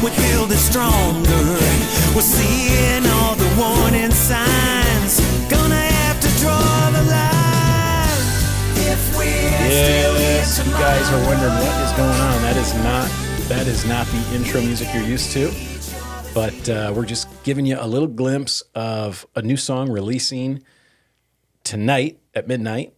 we build it stronger. We're seeing all the warning signs. Gonna have to draw the line. If we're still here Yes, you tomorrow. guys are wondering what is going on. That is not the intro music you're used to. But we're just giving you a little glimpse of a new song releasing tonight at midnight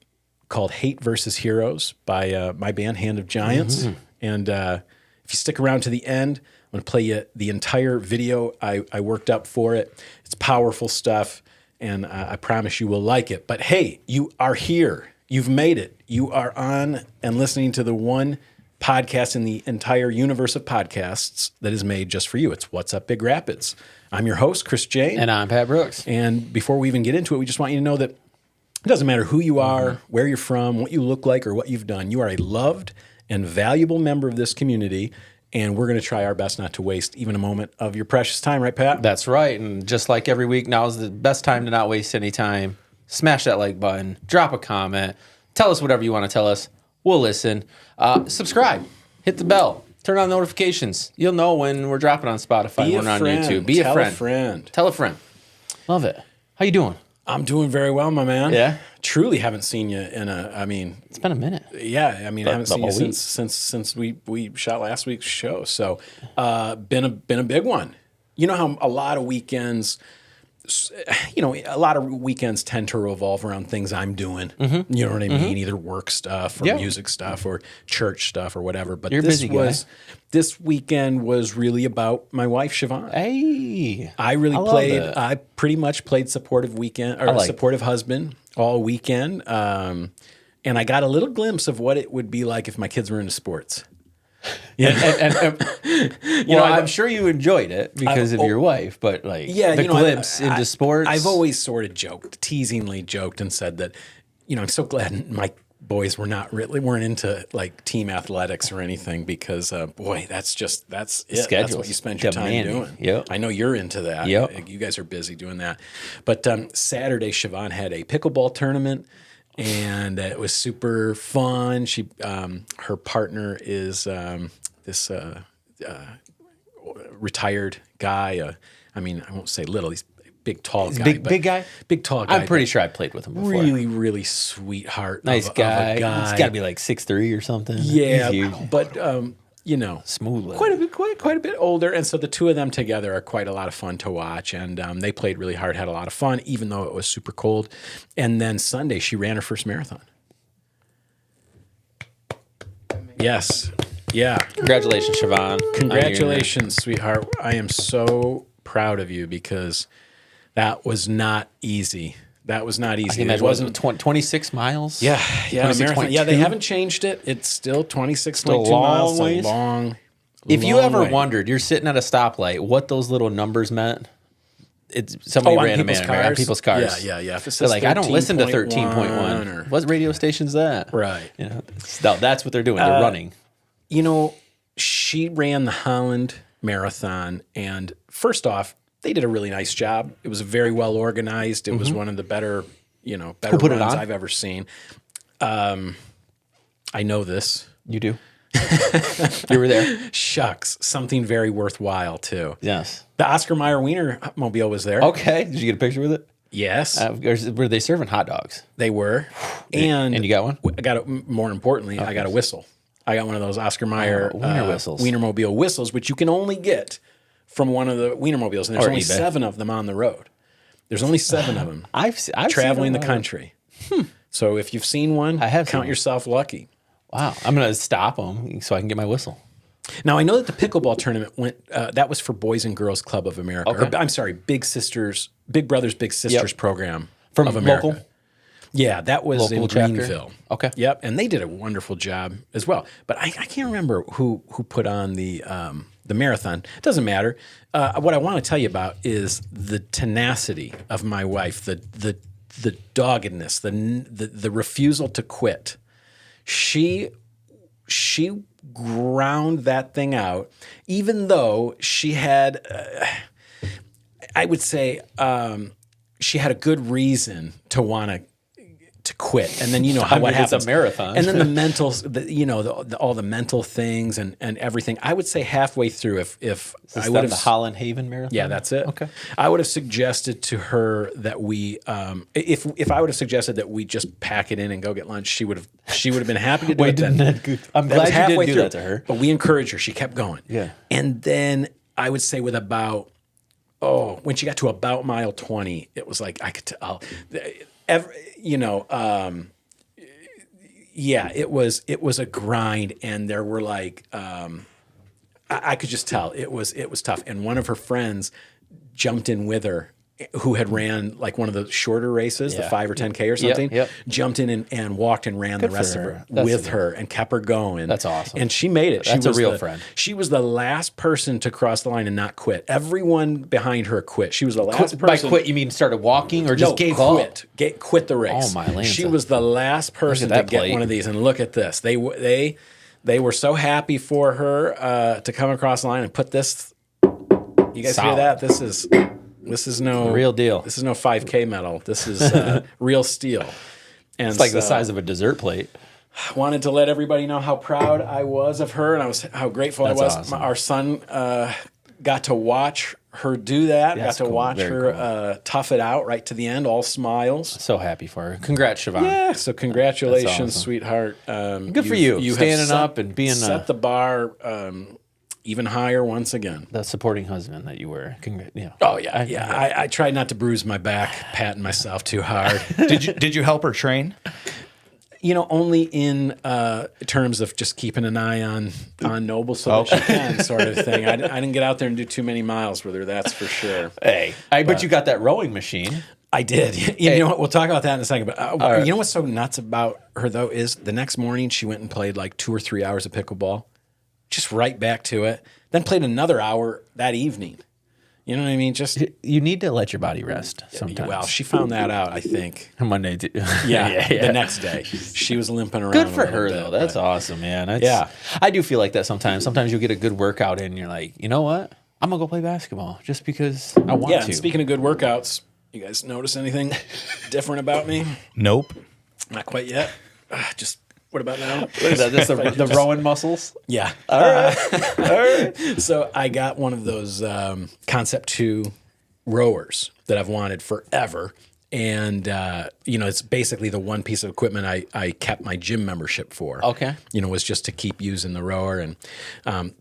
called Hate versus Heroes by my band, Hand of Giants. Mm-hmm. And if you stick around to the end, I'm going to play you the entire video I worked up for it. It's powerful stuff, and I promise you will like it. But hey, you are here. You've made it. You are on and listening to the one podcast in the entire universe of podcasts that is made just for you. It's What's Up Big Rapids. I'm your host, Chris Jane. And I'm Pat Brooks. And before we even get into it, we just want you to know that it doesn't matter who you are, where you're from, what you look like, or what you've done. You are a loved and valuable member of this community, and we're going to try our best not to waste even a moment of your precious time, right, Pat? That's right. And just like every week, now is the best time to not waste any time. Smash that like button, drop a comment, tell us whatever you want to tell us. We'll listen. Subscribe, hit the bell, turn on notifications. You'll know when we're dropping on Spotify, when we're on YouTube. Be a friend. Tell a friend. Love it. How you doing? I'm doing very well, my man. Yeah? Truly haven't seen you in It's been a minute. Yeah, I haven't seen you since we shot last week's show. So, been a big one. You know how a lot of weekends tend to revolve around things I'm doing. Mm-hmm. You know what I mean? Either work stuff or music stuff or church stuff or whatever. But this weekend was really about my wife, Shavon. Hey, I pretty much played supportive husband all weekend. And I got a little glimpse of what it would be like if my kids were into sports. Yeah, I'm sure you enjoyed it because of your wife, but glimpse into sports. I've always sort of teasingly joked and said that, I'm so glad my boys weren't into like team athletics or anything because, that's it. That's what you spend your time doing. Yep. I know you're into that. Yep. You guys are busy doing that. But Saturday, Shavon had a pickleball tournament. And it was super fun. She, her partner is this retired guy. I won't say little. He's a big, tall guy. Big guy? Big, tall guy. I'm pretty sure I played with him before. Really, really sweetheart. Nice guy. Of a guy. He's got to be like 6'3" or something. Yeah, but smooth. Quite a bit older, and so the two of them together are quite a lot of fun to watch. And they played really hard, had a lot of fun, even though it was super cold. And then Sunday, she ran her first marathon. Yes, yeah. Congratulations, Shavon. Congratulations, sweetheart. I am so proud of you because that was not easy. That was not easy. It wasn't 26 miles. Yeah, marathon. Yeah, they 22? haven't changed it. It's still 26.2 Still miles. long It's a long. If you ever way. wondered, you're sitting at a stoplight, what those little numbers meant. It's somebody ran a man on people's cars. Yeah. If it They're says like, I don't listen to 13.1 13.1. What radio station's that? Right. That's what they're doing. They're running. She ran the Holland Marathon, and first off, they did a really nice job. It was very well organized. It was one of the better runs I've ever seen. I know this. You do? You were there? Shucks. Something very worthwhile, too. Yes. The Oscar Mayer Wiener mobile was there. Okay. Did you get a picture with it? Yes. Were they serving hot dogs? They were. And you got one? I got more importantly, I got a whistle. I got one of those Oscar Mayer Wiener whistles. Wienermobile whistles, which you can only get from one of the Wienermobiles, and there's only 7 of them on the road. There's only 7 of them. I've traveling the country. So if you've seen one, count yourself lucky. Wow. I'm going to stop them so I can get my whistle. Now, I know that the pickleball tournament went, that was for Boys and Girls Club of America. Okay. I'm sorry, Big Brothers, Big Sisters program from of America. Local? Yeah, that was Local in chapter? Greenville. Okay. Yep, and they did a wonderful job as well. But I can't remember who put on the marathon. It doesn't matter. What I want to tell you about is the tenacity of my wife, the doggedness, the refusal to quit. She ground that thing out, even though she had, I would say, she had a good reason to want to to quit. And then what it's happens. a marathon. And then the mental, all the mental things and everything. I would say halfway through, if I would have the Holland Haven Marathon. Yeah, that's it. Okay. I would have suggested to her that we, if I would have suggested that we just pack it in and go get lunch, she would have been happy to do it. Then. I'm That was glad you halfway did do through. that to her. But we encouraged her. She kept going. Yeah. And then I would say with about, when she got to about mile 20, it was like I could tell. It was a grind, and there were like I could just tell it was tough. And one of her friends jumped in with her, who had ran like one of the shorter races, the 5 or 10K or something. Yep. Jumped in and walked and ran the rest of her That's with her and kept her going. That's awesome. And she made it. That's a real friend. She was the last person to cross the line and not quit. Everyone behind her quit. She was the last person. By quit, you mean started walking or just gave quit. up? Quit the race. Oh, my Lanza. She was the last person to that get plate. one of these. And look at this. They were so happy for her to come across the line and put this. You guys hear Solid. that? This is no Real deal. This is no 5K medal. This is real steel. And It's like the size of a dessert plate. I wanted to let everybody know how proud I was of her, and how grateful I was. awesome. Our son got to watch her do that. That's got to cool. watch Very her tough it out right to the end, all smiles. So happy for her. Congrats, Shavon. Yeah, so congratulations, That's awesome. sweetheart. Good for you. have Standing set- up and being set the bar even higher once again. the supporting husband that you were. Oh yeah, I tried not to bruise my back, patting myself too hard. Did you help her train? Only in terms of just keeping an eye on Noble so that she can, sort of thing. I didn't get out there and do too many miles with her, that's for sure. Hey, but you got that rowing machine. I did. You know what? We'll talk about that in a second. But right. You know what's so nuts about her, though, is the next morning she went and played like 2 or 3 hours of pickleball, just right back to it. Then played another hour that evening. You know what I mean? Just You need to let your body rest sometimes. well, she found that out, I think. Monday. Too. Yeah, the next day she was limping around. Good a for little her, bit, though. That's awesome, man. Yeah. I do feel like that sometimes. Sometimes you'll get a good workout in and you're like, you know what? I'm going to go play basketball just because I want Yeah, to. and speaking of good workouts, you guys notice anything different about me? Nope. Not quite yet. Just what about now? Look at that. That's the rowing muscles. Yeah. All right. So I got one of those Concept 2 rowers that I've wanted forever. And, it's basically the one piece of equipment I kept my gym membership for. Okay. Was just to keep using the rower. And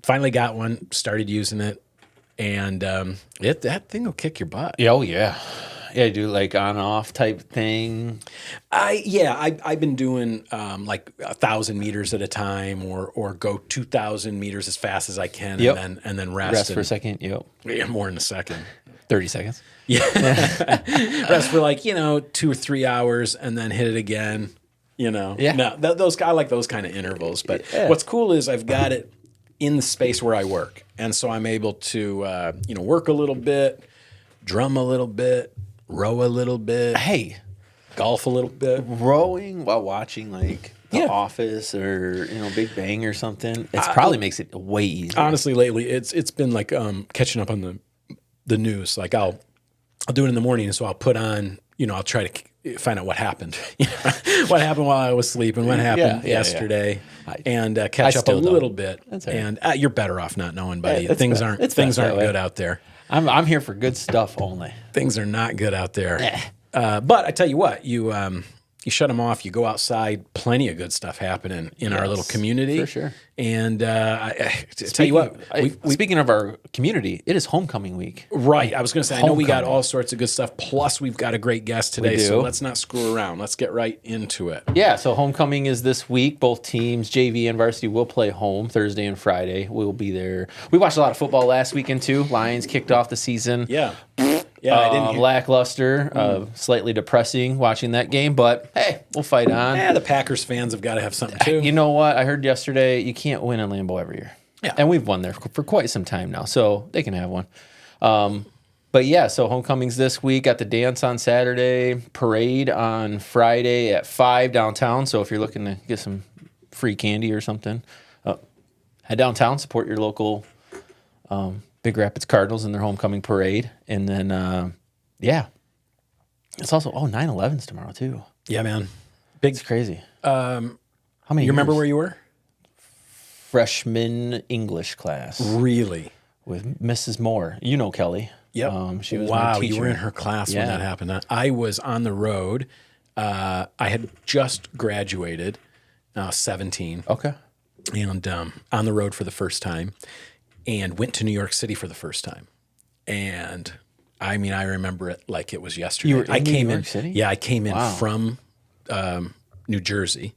finally got one, started using it. And that thing will kick your butt. Oh, yeah. Yeah, do like on off type thing. I've been doing like 1,000 meters at a time, or go 2,000 meters as fast as I can, Yep. and then rest. Rest for a second. Yep. Yeah, more in a second. 30 seconds. Rest for like 2 or 3 hours, and then hit it again. Yeah. No, I like those kind of intervals. But what's cool is I've got it in the space where I work, and so I'm able to work a little bit, drum a little bit, row a little bit, Hey, golf a little bit. rowing while watching like The Office or Big Bang or something, it probably makes it way easier. Honestly, lately it's been like catching up on the news. Like I'll do it in the morning, so I'll put on. I'll try to find out what happened. What happened while I was sleeping? What happened yesterday? And catch up a little bit. That's all and you're better off not knowing, buddy. It's Things best. aren't It's things best aren't that way. good out there. I'm here for good stuff only. Things are not good out there. But I tell you what, you shut them off. You go outside. Plenty of good stuff happening in our little community, for sure. And I tell you what, Speaking of our community, it is homecoming week. right. I was going to say, I know we got Homecoming. all sorts of good stuff. Plus, we've got a great guest today, do. so let's not screw around. Let's get right into it. Yeah, so homecoming is this week. Both teams, JV and varsity, will play home Thursday and Friday. We'll be there. We watched a lot of football last weekend too. Lions kicked off the season. Yeah, I didn't. Lackluster, slightly depressing watching that game, but hey, we'll fight on. The Packers fans have got to have something too. You know what? I heard yesterday you can't win in Lambeau every year. Yeah. And we've won there for quite some time now, so they can have one. But yeah, so homecoming's this week. Got the dance on Saturday, parade on Friday at 5 downtown. So if you're looking to get some free candy or something, head downtown, support your local Big Rapids Cardinals in their homecoming parade. And then, it's also, 9/11's tomorrow too. Yeah, man. It's crazy. How many? You remember years? where you were? Freshman English class Really? with Mrs. Moore. You know Kelly. Yep. She was my wow, teacher. you were in her class when Yeah. that happened. I was on the road. I had just graduated, 17. Okay. And on the road for the first time, and went to New York City for the first time. And I mean, I remember it like it was yesterday. You were in I New came York City? Yeah, I came in Wow. from New Jersey,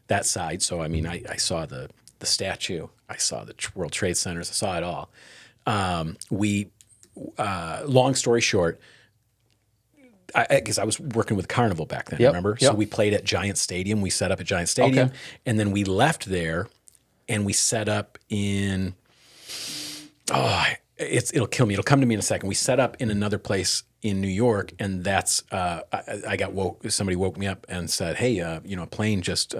that side. So I mean, I saw the statue, I saw the World Trade Centers, I saw it all. Long story short, because I was working with Carnival back then, Yep, remember? yep. So we played at Giant Stadium. We set up at Giant Stadium, Okay. and then we left there, and we set up in. It'll kill me. It'll come to me in a second. We set up in another place in New York, and that's I got woke. Somebody woke me up and said, "Hey, a plane just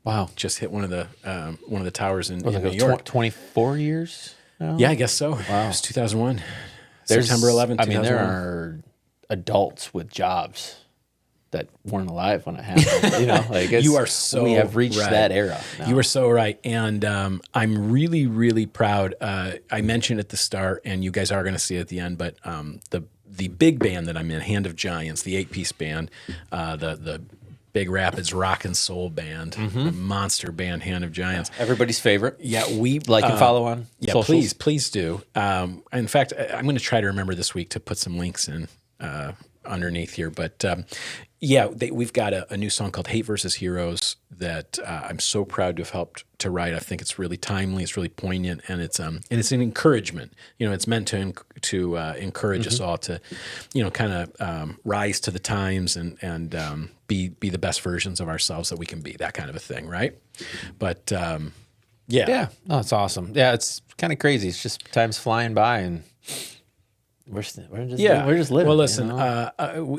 Wow. just hit one of the towers in Like New York." 24 years now? Yeah, I guess so. Wow. It was 2001, There's- September 11th. I mean, there 2001. are adults with jobs that weren't alive when it happened. Like You are so we have reached right. that era. Now. You are so right. And I'm really, really proud. I mentioned at the start, and you guys are going to see it at the end, but the big band that I'm in, Hand of Giants, the 8-piece band, the Big Rapids rock and soul band, the monster band, Hand of Giants. Everybody's favorite. Yeah, we Like and follow on Yeah, socials. please do. In fact, I'm going to try to remember this week to put some links in underneath here. But we've got a new song called "Hate versus Heroes" that I'm so proud to have helped to write. I think it's really timely, it's really poignant, and it's an encouragement. It's meant to encourage us all to, kind of rise to the times and be the best versions of ourselves that we can be. That kind of a thing, right? But Yeah. No, it's awesome. Yeah, it's kind of crazy. It's just time's flying by and we're just living. Well, listen,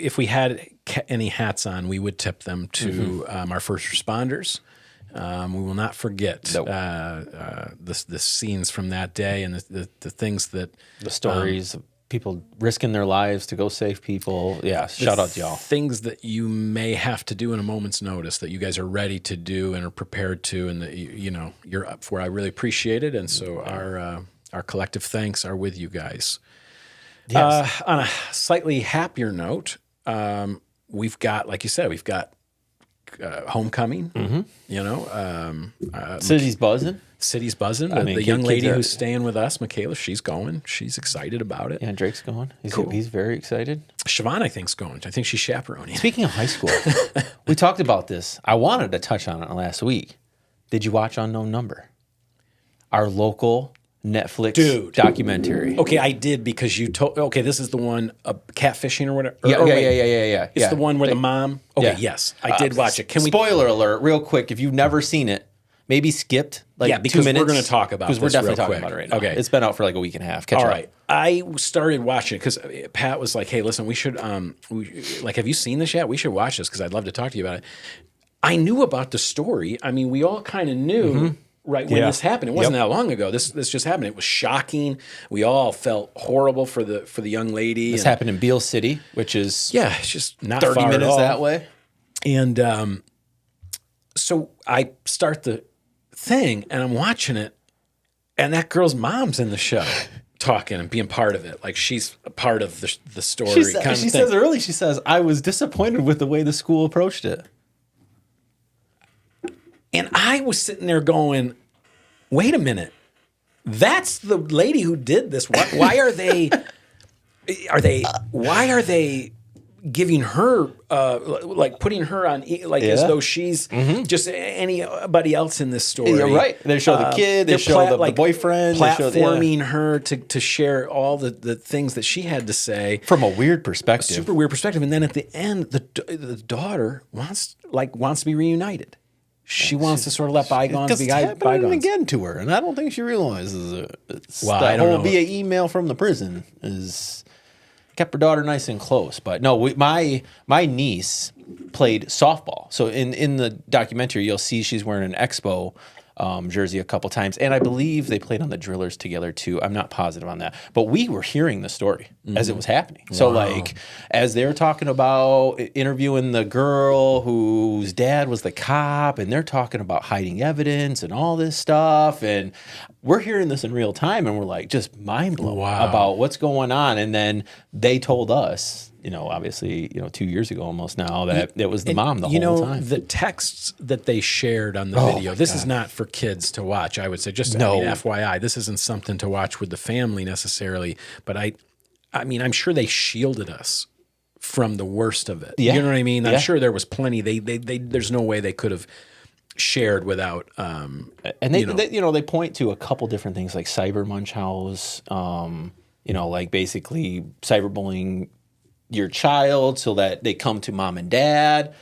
if we had any hats on, we would tip them to our first responders. We will not forget the scenes from that day and the things that the stories of people risking their lives to go save people. Yeah, shout out to y'all. Things that you may have to do in a moment's notice that you guys are ready to do and are prepared to, and that you're up for. I really appreciate it, and so our collective thanks are with you guys. Yes. On a slightly happier note, we've got, like you said, homecoming. City's buzzing. City's buzzing. I mean, The young kids lady are- who's staying with us, Michaela, she's going. She's excited about it. Yeah, Drake's going. Cool. He's very excited. Shavon, I think, is going. I think she's chaperoning. Speaking of high school, we talked about this. I wanted to touch on it last week. Did you watch Unknown Number? Our local Netflix documentary. Okay, I did because you told. Okay, this is the one catfishing or whatever. Yeah. It's the one where the mom. Okay, Yeah. yes, I did watch it. Can we? Spoiler alert, real quick. If you've never seen it, maybe skipped like 2 because minutes. we're going to talk about because we're this definitely real talking quick. about it right now. Okay, It's been out for like a week and a half. Catch all up. right. I started watching it because Pat was like, "Hey, listen, we should have you seen this yet? We should watch this because I'd love to talk to you about it." I knew about the story. I mean, we all kind of knew. Right when this happened, it wasn't that long ago. This just happened. It was shocking. We all felt horrible for the young lady. This happened in Beale City, which is it's just not 30 far at minutes all. that way. And so I start the thing, and I'm watching it, and that girl's mom's in the show talking and being part of it. Like she's a part of the story. She thing. says, I was disappointed with the way the school approached it. And I was sitting there going, wait a minute. That's the lady who did this. Why are they giving her like putting her on as though she's just anybody else in this story? You're right. They show the kid, they show the boyfriend, platforming her to share all the things that she had to say from a weird perspective. Super weird perspective. And then at the end, the daughter wants to be reunited. She wants to sort of let bygones be bygones. Again to her, and I don't think she realizes it. I don't know. Via email from the prison is kept her daughter nice and close. But no, my niece played softball. So in the documentary, you'll see she's wearing an Expo jersey a couple times, and I believe they played on the Drillers together too. I'm not positive on that, but we were hearing the story as it was happening. So like as they were talking about interviewing the girl whose dad was the cop, and they're talking about hiding evidence and all this stuff, and we're hearing this in real time, and we're like just mind blown about what's going on. And then they told us, obviously, 2 years ago almost now, that it was the mom the whole time. The texts that they shared on the video, this is not for kids to watch, I would say. Just FYI, this isn't something to watch with the family necessarily, but I mean, I'm sure they shielded us from the worst of it. Yeah. You know what I mean? I'm sure there was plenty. There's no way they could have shared without. And they point to a couple different things like cyber munch house, like basically cyberbullying your child so that they come to mom and dad,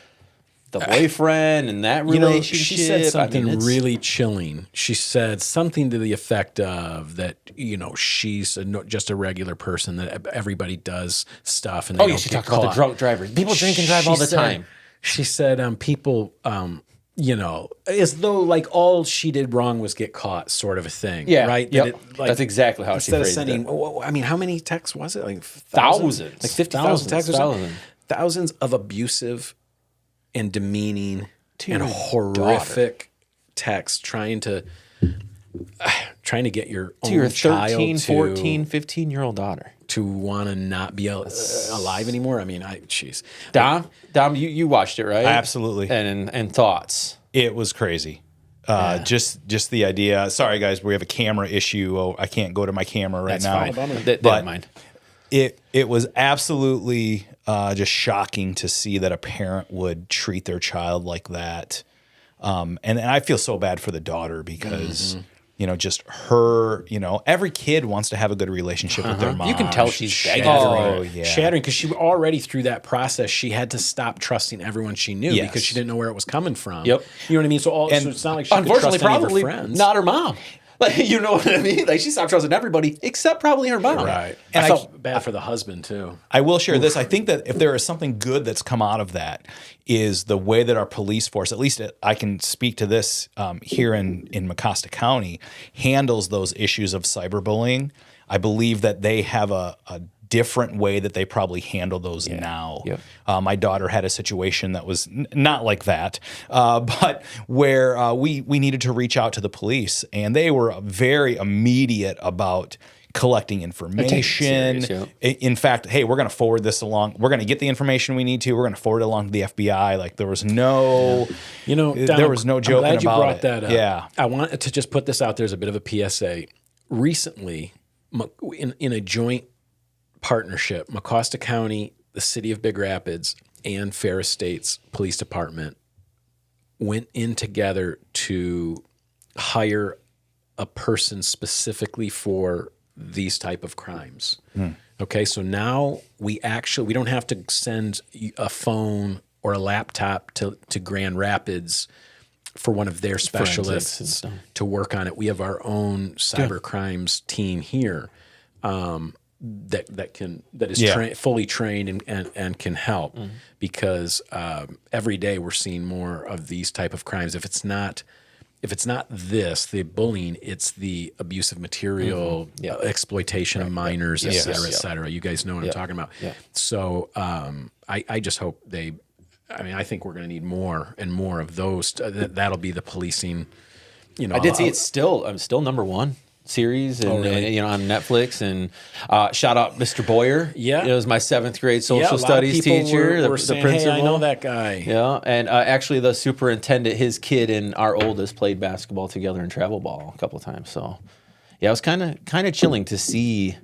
the boyfriend, and that relationship. She said something really chilling. She said something to the effect of that, she's just a regular person, that everybody does stuff. And she talked about the drunk drivers. People drink and drive all the time. She said people, as though like all she did wrong was get caught, sort of a thing. Yeah, right. Yep. That's exactly how she phrased it. I mean, how many texts was it? Like thousands, like 50,000 texts, or something. Thousands of abusive and demeaning and horrific texts trying to get your own your child 13, 14, 15-year-old daughter to want to not be alive anymore. I mean, jeez. Dom, you watched it, right? Absolutely. And thoughts. It was crazy. Just the idea. Sorry, guys, we have a camera issue. I can't go to my camera right now. That's fine. Never mind. It was absolutely just shocking to see that a parent would treat their child like that. And I feel so bad for the daughter because, just her, every kid wants to have a good relationship with their mom. You can tell she's shattering because she already through that process, she had to stop trusting everyone she knew because she didn't know where it was coming from. Yep. You know what I mean? So it's not like she could trust any of her friends. Not her mom. Like, you know what I mean? Like, she stopped trusting everybody except probably her mom. Right. And I felt bad for the husband, too. I will share this. I think that if there is something good that's come out of that is the way that our police force, at least I can speak to this here in Mecosta County, handles those issues of cyberbullying. I believe that they have a different way that they probably handle those now. Yep. My daughter had a situation that was not like that, but where we needed to reach out to the police, and they were very immediate about collecting information. Serious, In fact, hey, we're going to forward this along. We're going to get the information we need to. We're going to forward it along to the FBI. Like there was no, Dom, there was no joking I'm glad you about brought it. That up. Yeah, I wanted to just put this out there as a bit of a PSA. Recently, in a joint partnership, Mecosta County, the city of Big Rapids, and Ferris State's police department went in together to hire a person specifically for these type of crimes. Okay, so now we don't have to send a phone or a laptop to Grand Rapids for one of their specialists to work on it. We have our own cyber crimes team here. That is fully trained and can help because every day we're seeing more of these type of crimes. If it's not the bullying, it's the abusive material, exploitation of minors, et cetera, et cetera. You guys know what I'm talking about. Yeah. So I just hope I think we're going to need more and more of those. That'll be the policing. I did see it's still number one series and on Netflix, and shout out Mr. Boyer. It was my 7th grade social studies teacher, the principal. Hey, I know that guy. And actually the superintendent, his kid and our oldest played basketball together in travel ball a couple of times. So it was kind of chilling to see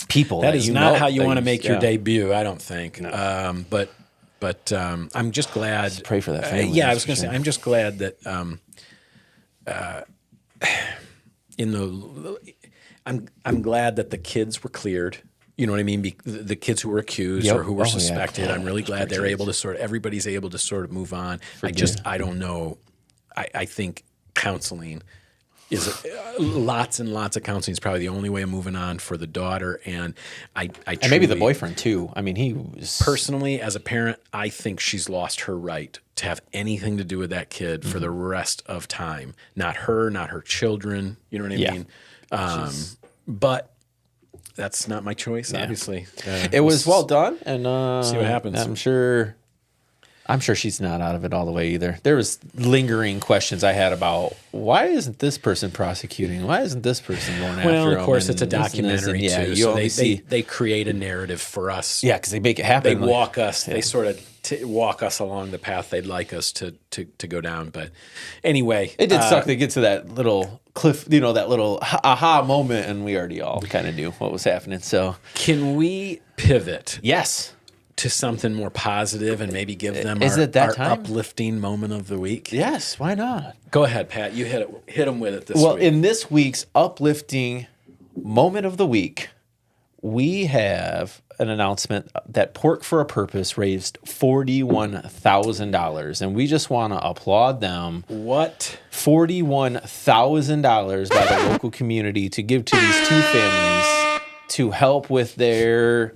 people that is not how you want to make your debut, I don't think. No. But I'm just glad. Just pray for that family. I was going to say, I'm just glad that I'm glad that the kids were cleared. You know what I mean? The kids who were accused or who were suspected. I'm really glad they're able to everybody's able to sort of move on. I don't know. I think counseling is lots and lots of counseling is probably the only way of moving on for the daughter. And I And maybe the truly- boyfriend too. I mean, he was Personally, as a parent, I think she's lost her right to have anything to do with that kid for the rest of time. Not her, not her children. You know what I Yeah. mean? But that's not my choice, obviously. It was well done, and see what happens. I'm sure she's not out of it all the way either. There was lingering questions I had about why isn't this person prosecuting? Why isn't this person going after Well, him? of course, it's a And this and this, and documentary yeah, too. you So only see, they create a narrative for us. yeah, because they make it They happen. like- walk us. They sort of walk us along the path they'd like us to go down. But anyway, It did suck to get to that little cliff, that little aha moment, and we already all kind of knew what was happening. So can we pivot yes, to something more positive and maybe give them Is our, it that our time? uplifting moment of the week? yes, why not? Go ahead, Pat. You hit them with it this Well, week. in this week's uplifting moment of the week, we have an announcement that Pork for a Purpose raised $41,000, and we just want to applaud them. What? $41,000 by the local community to give to these two families to help with their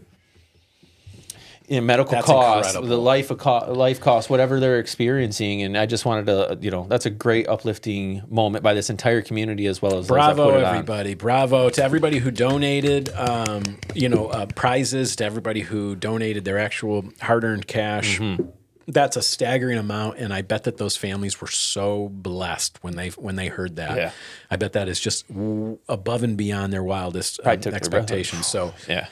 medical That's costs, incredible. the life costs, whatever they're experiencing. And I just wanted to, that's a great uplifting moment by this entire community as well as those that Bravo, put it on. everybody. Bravo to everybody who donated, prizes, to everybody who donated their actual hard-earned cash. Mm-hmm. That's a staggering amount, and I bet that those families were so blessed when they heard that. Yeah. I bet that is just above and beyond their wildest Probably took their breath away. expectations. So Yeah.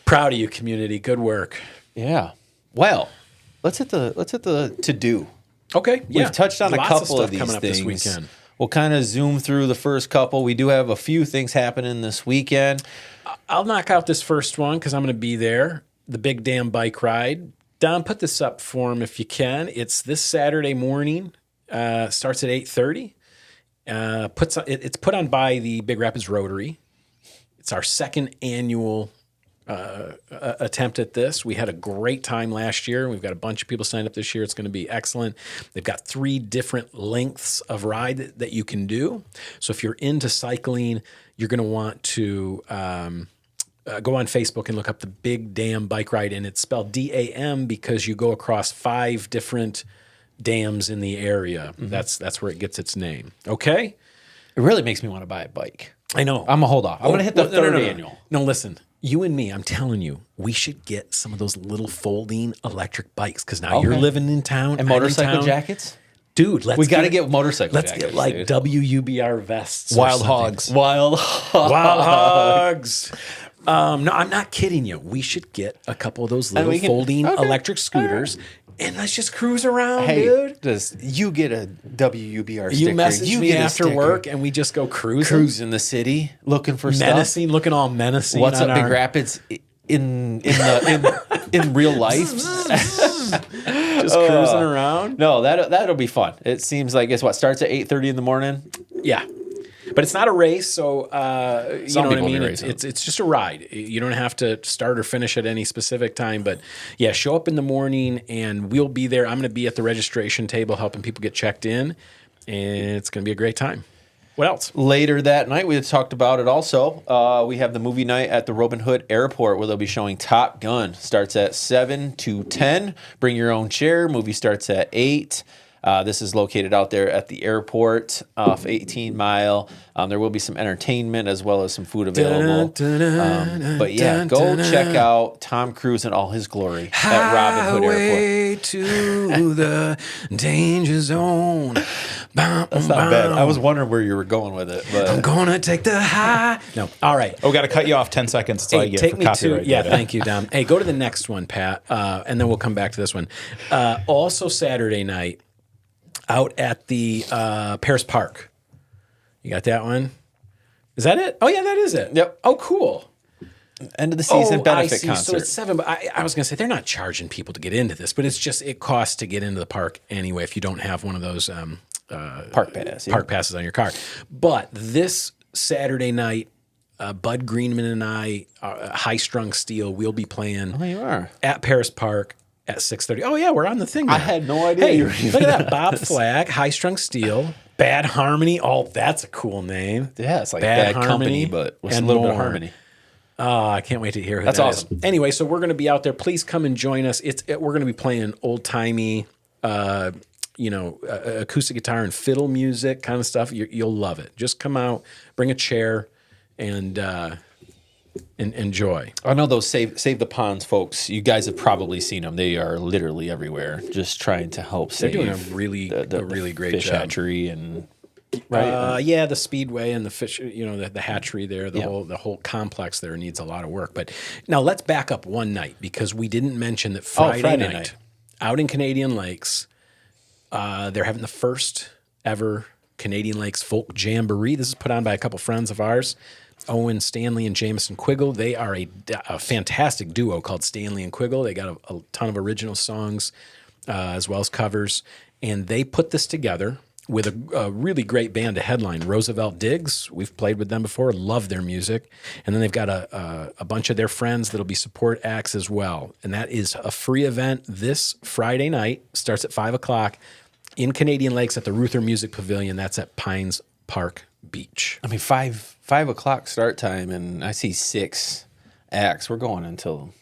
proud of you, community. Good work. Yeah. Well, let's hit the to-do. Okay, yeah. We've touched on a Lots couple stuff of these coming up things. this weekend. We'll kind of zoom through the first couple. We do have a few things happening this weekend. I'll knock out this first one because I'm going to be there. The big damn bike ride. Don, put this up for him if you can. It's this Saturday morning. Starts at 8:30. It's put on by the Big Rapids Rotary. It's our second annual attempt at this. We had a great time last year. We've got a bunch of people signed up this year. It's going to be excellent. They've got 3 different lengths of ride that you can do. So if you're into cycling, you're going to want to go on Facebook and look up the Big Dam Bike Ride, and it's spelled DAM because you go across 5 different dams in the area. Mm-hmm. That's where it gets its name. Okay? It really makes me want to buy a bike. I know. I'm going to hold off. I'm going to hit the No, third no. annual. No, listen. You and me, I'm telling you, we should get some of those little folding electric bikes because now you're Okay. living in town. And I'm in motorcycle town. jackets? Dude, We got to get motorcycle Let's jackets. get like dude. WUBR vests. or Wild something. hogs. Wild. Wild hogs. No, I'm not kidding you. We should get a couple of those little we can- folding okay. electric scooters and let's just cruise around, Hey, dude. you get a WUBR sticker. You message me get a after sticker. work and we just go cruising. Cruising the city, looking for stuff. Menacing, looking all menacing. What's on up, Big our- Rapids? In real life, Just cruising around. no, that'll be fun. It seems like it's what starts at 8:30 in the morning. Yeah. But it's not a race, so you Some know what I people mean? may It's, race it's it's just a ride. You don't have to start or finish at any specific time. But yeah, show up in the morning and we'll be there. I'm going to be at the registration table helping people get checked in. And it's going to be a great time. What else? Later that night, we had talked about it also. We have the movie night at the Roben-Hood Airport where they'll be showing Top Gun. Starts at 7 to 10. Bring your own chair. Movie starts at 8. This is located out there at the airport off 18 Mile. There will be some entertainment as well as some food available. But yeah, go check out Tom Cruise in all his glory at Roben-Hood Airport. Highway to the danger zone. That's not bad. I was wondering where you were going with it. I'm But gonna take the high. No, all right. Oh, got to cut you off 10 seconds. That's all you get Take for me to copyright. yeah. data. Thank you, Dom. Hey, go to the next one, Pat, and then we'll come back to this one. Also, Saturday night out at the Paris Park. You got that one? Is that it? Oh yeah, that is it. Yep. Oh, cool. end of the season benefit I see. concert. So it's 7, but I was going to say they're not charging people to get into this, but it's just it costs to get into the park anyway if you don't have one of those Park pass. Yeah. park passes on your car. But this Saturday night, Bud Greenman and I, High Strung Steel, we'll be playing Oh, you are. at Paris Park at 6:30. Oh yeah, we're on the thing. I now. had no idea Hey, you were even look at that, on Bob this. Flag, High Strung Steel, Bad Harmony. Oh, that's a cool name. Yeah, it's like Bad Bad Company, Harmony but with a and little bit of more. harmony. Oh, I can't wait to hear who That's that is. awesome. Anyway, so we're going to be out there. Please come and join us. We're going to be playing old-timey, acoustic guitar and fiddle music kind of stuff. You'll love it. Just come out, bring a chair, and enjoy. I know those Save the Ponds folks. You guys have probably seen them. They are literally everywhere, just trying to help They're save. doing a really great fish job. hatchery and Yeah, the speedway and the fish, the hatchery there, the Yeah. whole complex there needs a lot of work. But now let's back up one night because we didn't mention that Friday night out in Canadian Lakes, they're having the first ever Canadian Lakes Folk Jamboree. This is put on by a couple friends of ours, Owen Stanley and Jameson Quiggle. They are a fantastic duo called Stanley and Quiggle. They got a ton of original songs as well as covers, and they put this together with a really great band to headline, Roosevelt Diggs. We've played with them before, love their music. And then they've got a bunch of their friends that'll be support acts as well. And that is a free event this Friday night, starts at 5 o'clock in Canadian Lakes at the Ruther Music Pavilion. That's at Pines Park Beach. I mean, 5 o'clock start time, and I see 6 acts. We're going until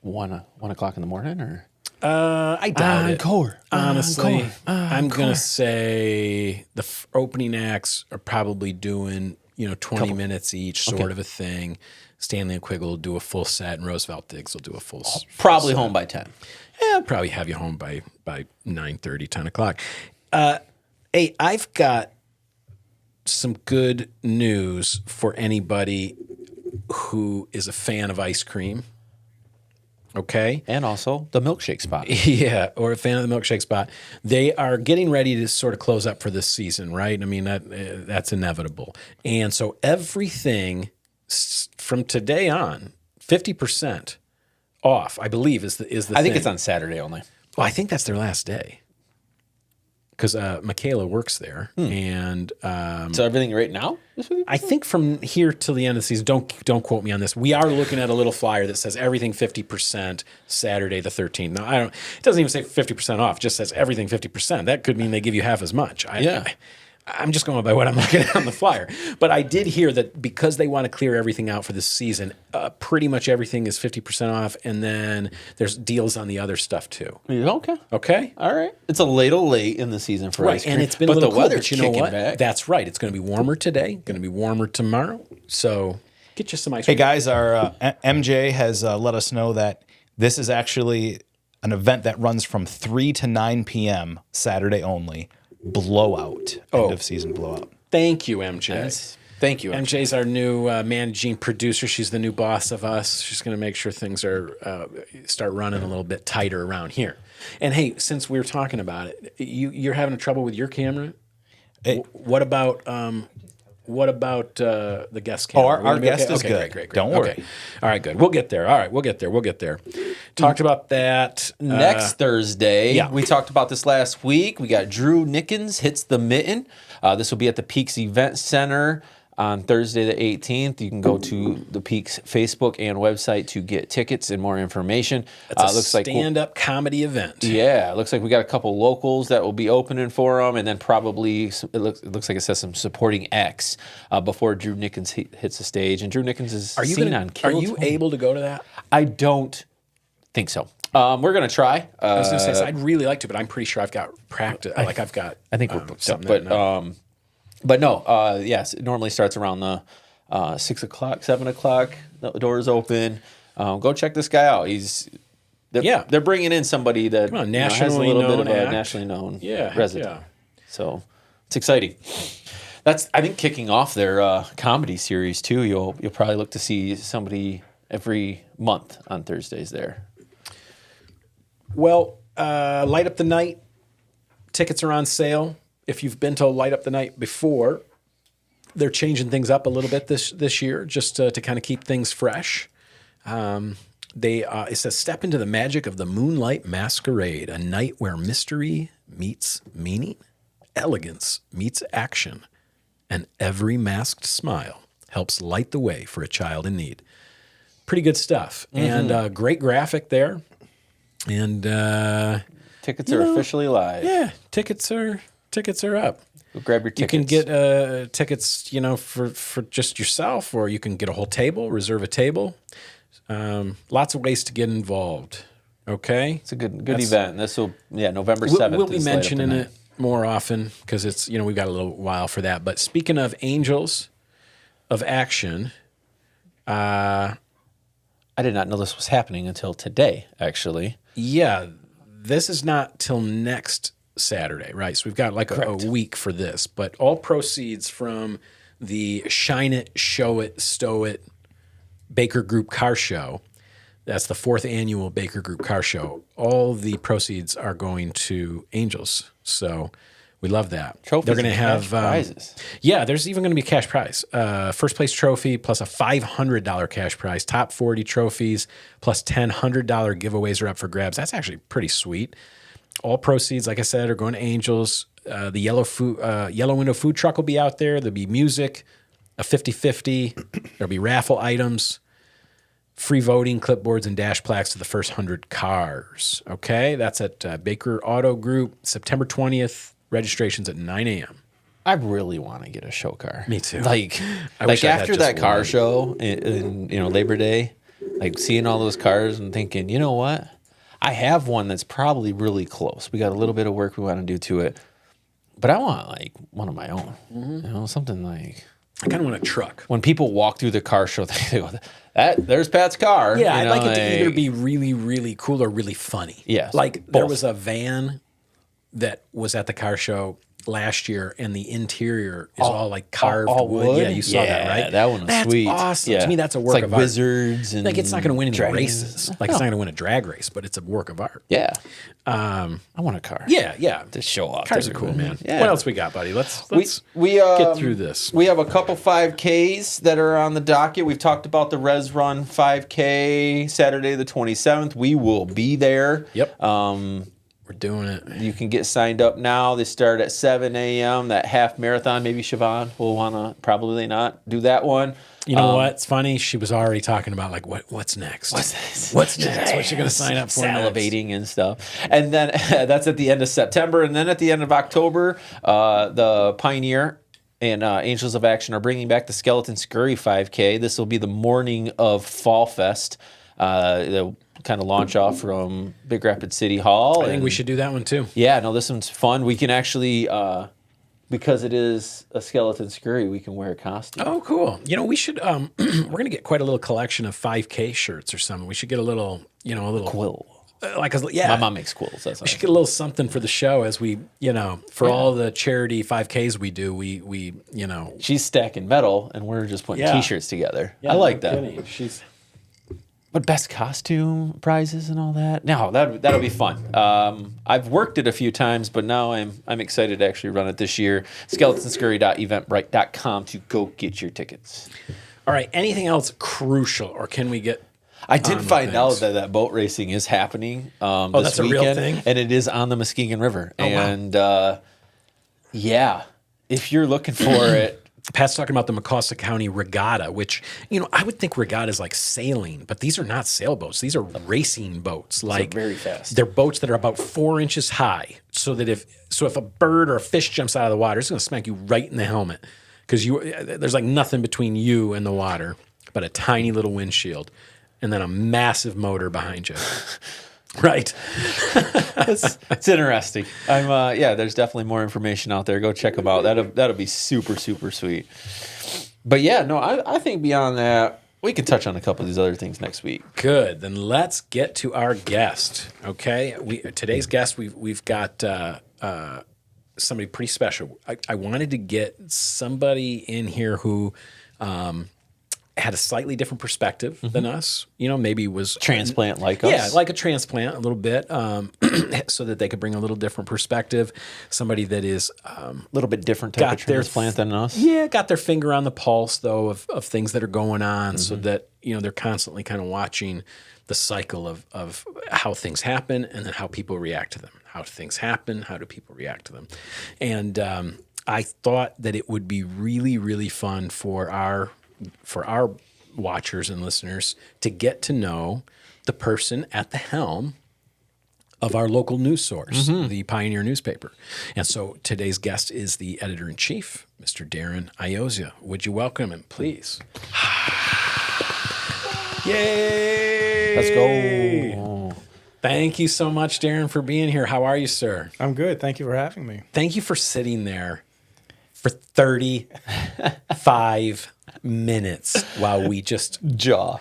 1 o'clock in the morning, or I doubt it. Encore. Honestly, I'm going to say the opening acts are probably doing, 20 minutes each, sort of a thing. Stanley and Quiggle will do a full set, and Roosevelt Diggs will do a full Probably home by 10. Yeah, I'll probably have you home by 9:30, 10 o'clock. Hey, I've got some good news for anybody who is a fan of ice cream. Okay? And also the Milkshake Spot. Yeah, or a fan of the Milkshake Spot. They are getting ready to sort of close up for this season, right? I mean, that's inevitable. And so everything from today on, 50% off, I believe, is the I think thing. it's on Saturday only. Well, I think that's their last day. Because Michaela works there, and So everything right now? I think from here till the end of the season, don't quote me on this. We are looking at a little flyer that says everything 50% Saturday the 13th. Now it doesn't even say 50% off; it just says everything 50%. That could mean they give you half as much. I'm just going by what I'm looking at on the flyer. But I did hear that because they want to clear everything out for this season, pretty much everything is 50% off, and then there's deals on the other stuff too. Okay. Okay. All right. It's a little late in the season for ice cream. And it's been a little the cool, weather's but you know kicking what? back. That's right. It's going to be warmer today, going to be warmer tomorrow. So get you some ice Hey cream. guys, our MJ has let us know that this is actually an event that runs from 3 to 9 p.m. Saturday only. Blowout. End of season blowout. Thank you, MJ. Yes. Thank you. MJ's our new managing producer. She's the new boss of us. She's going to make sure things are start running a little bit tighter around here. And hey, since we were talking about it, you're having trouble with your camera. What about the guest camera? our guest is good. Great. Don't worry. Okay. All right, good. We'll get there. All right, we'll get there. Talked about that Next Thursday, yeah. we talked about this last week. We got Drew Nickens hits the mitten. This will be at the Peaks Event Center on Thursday the 18th. You can go to the Peaks Facebook and website to get tickets and more information. It's a looks like stand-up comedy event. Yeah, it looks like we got a couple locals that will be opening for them, and then probably it looks like it says some supporting acts before Drew Nickens hits the stage. And Drew Nickens is seen on Kill Are you 20. able to go to that? I don't think so. We're gonna try. I was going to say, so I'd really like to, but I'm pretty sure I've got practice. I think we're booked up, something but that night. but no. Yes, it normally starts around the 6 o'clock, 7 o'clock. The doors open. Go check this guy out. They're bringing in somebody that has a nationally little bit known of a act. nationally known heck resident. yeah. So it's exciting. That's, I think, kicking off their comedy series too. You'll probably look to see somebody every month on Thursdays there. Well, Light Up the Night tickets are on sale. If you've been to Light Up the Night before, they're changing things up a little bit this year just to kind of keep things fresh. It says, step into the magic of the Moonlight Masquerade, a night where mystery meets meaning, elegance meets action, and every masked smile helps light the way for a child in need. Pretty good stuff. Mm-hmm. And great graphic there. And tickets are officially live. Yeah, tickets are Tickets are up. Go grab your tickets. You can get tickets, for just yourself, or you can get a whole table, reserve a table. Lots of ways to get involved. Okay, It's a good event. This will, November 7th. We'll be mentioning it more often because it's, we've got a little while for that. But speaking of Angels of Action, I did not know this was happening until today, actually. yeah, this is not till next Saturday, right? So we've got like a week for this. But all proceeds from the Shine It, Show It, Stow It Baker Group Car Show. That's the 4th annual Baker Group Car Show. All the proceeds are going to Angels. So we love that. Trophies. They're going to and have cash prizes. Yeah, there's even going to be a cash prize. First place trophy plus a $500 cash prize. Top 40 trophies plus $100 giveaways are up for grabs. That's actually pretty sweet. All proceeds, like I said, are going to Angels. The Yellow Window food truck will be out there. There'll be music, a 50-50. There'll be raffle items. Free voting, clipboards, and dash plaques to the first 100 cars. Okay, that's at Baker Auto Group, September 20th. Registration's at 9 a.m. I really want to get a show car. Me too. Like wish I had after just that car one. show in Labor Day, like seeing all those cars and thinking, you know what? I have one that's probably really close. We got a little bit of work we want to do to it, but I want like one of my own. Something like. I kind of want a truck. When people walk through the car show, they go, there's Pat's car. Yeah, I'd like it to either be really, really cool or really funny. Yes, Like there both. was a van that was at the car show last year, and the interior is all like carved all wood. Yeah, you saw that, right? That one was that's sweet. Awesome. Yeah. To me, that's a It's work like of art. wizards and Like it's not going to win any dragons. races. Like it's not going to win a drag race, but it's a work of art. Yeah. I want a car. Yeah. To show off. Cars to are cool, everyone. man. Yeah. What else we got, buddy? Let's we get through this. We have a couple 5Ks that are on the docket. We've talked about the Res Run 5K Saturday the 27th. We will be there. Yep. We're doing it. You can get signed up now. They start at 7 a.m. That half marathon. Maybe Shavon will want to probably not do that one. You know what? It's funny. She was already talking about like what's next. What's next? What's she going to sign up for? Salivating and stuff. And then that's at the end of September. And then at the end of October, the Pioneer and Angels of Action are bringing back the Skeleton Skurry 5K. This will be the morning of Fall Fest. They'll kind of launch off from Big Rapid City Hall. I think we should do that one too. Yeah, no, this one's fun. We can actually, because it is a Skeleton Skurry, we can wear a costume. Oh, cool. We should. We're going to get quite a little collection of 5K shirts or something. We should get a little, a little Quill. Yeah, My mom makes quills. That's we should get a little something for the show as we, for all the charity 5Ks we do. We She's stacking metal, and we're just putting Yeah. T-shirts together. I like that. Kidding. She's. But best costume prizes and all that? No, that'll be fun. I've worked it a few times, but now I'm excited to actually run it this year. SkeletonSkurry.eventbrite.com to go get your tickets. All right. Anything else crucial, or can we get? I did find out things. that boat racing is happening this that's a real weekend, thing? and it is on the Muskegon River. Oh, wow. And yeah, if you're looking for it, Pat's talking about the Mecosta County Regatta, which, I would think regatta is like sailing, but these are not sailboats. These are racing boats. Like very fast. They're boats that are about 4 inches high, so that if a bird or a fish jumps out of the water, it's going to smack you right in the helmet because there's like nothing between you and the water but a tiny little windshield and then a massive motor behind you. Right. it's interesting. There's definitely more information out there. Go check them out. That'll be super, super sweet. But yeah, no, I think beyond that, we can touch on a couple of these other things next week. Good. Then let's get to our guest. Okay. Today's guest, we've got somebody pretty special. I wanted to get somebody in here who had a slightly different perspective than us. Maybe was Transplant like us. Yeah, like a transplant a little bit, so that they could bring a little different perspective. Somebody that is A little bit different type of transplant than us. Yeah, got their finger on the pulse though of things that are going on, so that they're constantly kind of watching the cycle of how things happen and then how people react to them. How things happen, how do people react to them? And I thought that it would be really, really fun for our watchers and listeners to get to know the person at the helm of our local news source, the Pioneer newspaper. And so today's guest is the editor-in-chief, Mr. Darren Iozia. Would you welcome him, please? Yay! Let's go. Thank you so much, Darren, for being here. How are you, sir? I'm good. Thank you for having me. Thank you for sitting there for 35 minutes while we just Jaw.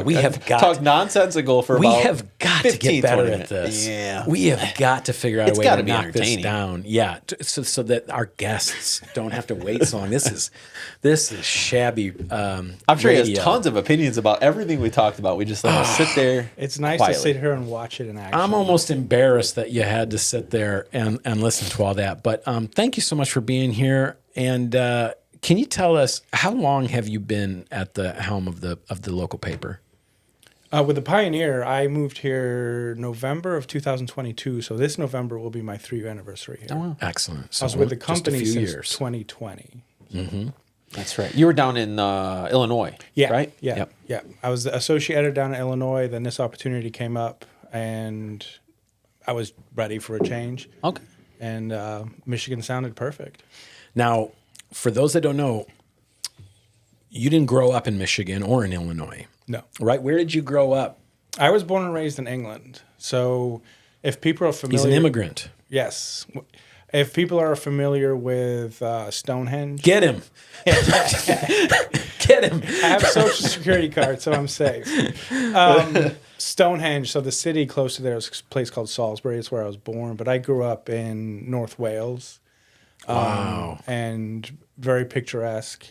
We have got talk nonsensical for we about have got to 15, get better 20 at minutes. this. Yeah. We have got to figure out It's a way gotta to be knock this entertaining. down. Yeah, so that our guests don't have to wait so long. This is shabby. I'm sure he radio. has tons of opinions about everything we talked about. We just let him sit there. It's nice quietly. to sit here and watch it in action. I'm almost embarrassed that you had to sit there and listen to all that. But thank you so much for being here. And can you tell us, how long have you been at the helm of the local paper? With the Pioneer, I moved here November of 2022, so this November will be my 3-year anniversary here. Oh, wow. Excellent. So I was with the just a company few since years. 2020. That's right. You were down in Illinois, Yeah, right? Yeah, Yep. yeah. I was the associate editor down in Illinois. Then this opportunity came up, and I was ready for a change. Okay. And Michigan sounded perfect. Now, for those that don't know, you didn't grow up in Michigan or in Illinois, No, right? Where did you grow up? I was born and raised in England. So if people are familiar, He's an immigrant. Yes. If people are familiar with Stonehenge, Get him. Get him. I have a social security card, so I'm safe. Stonehenge, so the city close to there is a place called Salisbury. It's where I was born, but I grew up in North Wales. Wow. And very picturesque.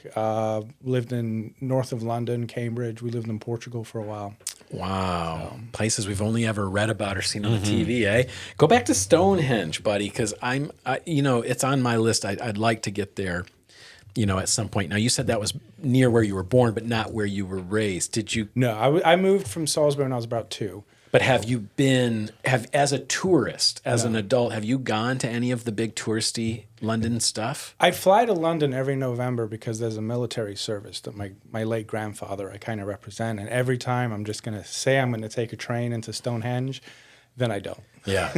Lived in north of London, Cambridge. We lived in Portugal for a while. Wow. Places we've only ever read about or seen on the TV, eh? Go back to Stonehenge, buddy, because it's on my list. I'd like to get there, at some point. Now, you said that was near where you were born, but not where you were raised. Did you? No, I moved from Salisbury when I was about 2. But have you as a tourist, as an adult, have you gone to any of the big touristy London stuff? I fly to London every November because there's a military service that my late grandfather I kind of represent. And every time I'm just going to say I'm going to take a train into Stonehenge, then I don't. Yeah.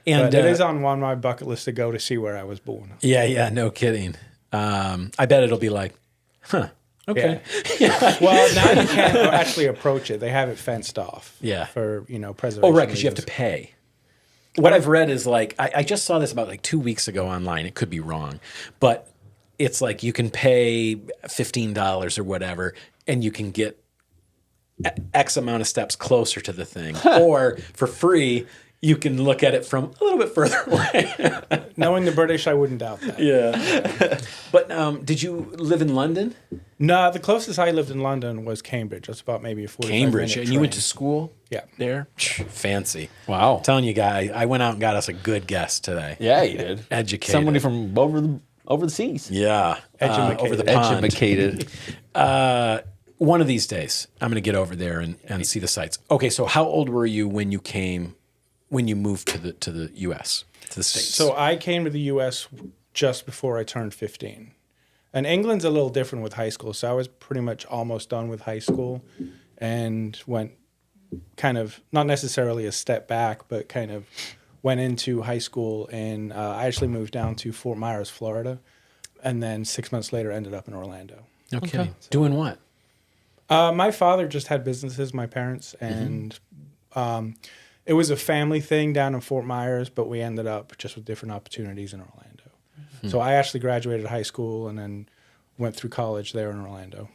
And but it is on one of my bucket list to go to see where I was born. Yeah, no kidding. I bet it'll be like, huh. Okay. Yeah. Well, now you can't actually approach it. They have it fenced off. Yeah. For preservation. Oh, right, because you have to pay. What I've read is I just saw this about 2 weeks ago online. It could be wrong, but it's like you can pay $15 or whatever, and you can get X amount of steps closer to the thing, or for free. You can look at it from a little bit further away. Knowing the British, I wouldn't doubt that. Yeah. But did you live in London? No, the closest I lived in London was Cambridge. That's about maybe a 45 Cambridge. minute And you went train. to school Yeah. there? Fancy. Wow. I'm telling you, guy, I went out and got us a good guest today. Yeah, you did. Educated. Somebody from over the seas. Yeah. Educated. Over the pond. Educated. One of these days, I'm going to get over there and see the sights. Okay, so how old were you when you moved to the U.S., to the States? So I came to the U.S. just before I turned 15. And England's a little different with high school. So I was pretty much almost done with high school and went kind of, not necessarily a step back, but kind of went into high school. And I actually moved down to Fort Myers, Florida. And then 6 months later ended up in Orlando. Okay. Doing what? My father just had businesses, my parents, and it was a family thing down in Fort Myers, but we ended up just with different opportunities in Orlando. So I actually graduated high school and then went through college there in Orlando.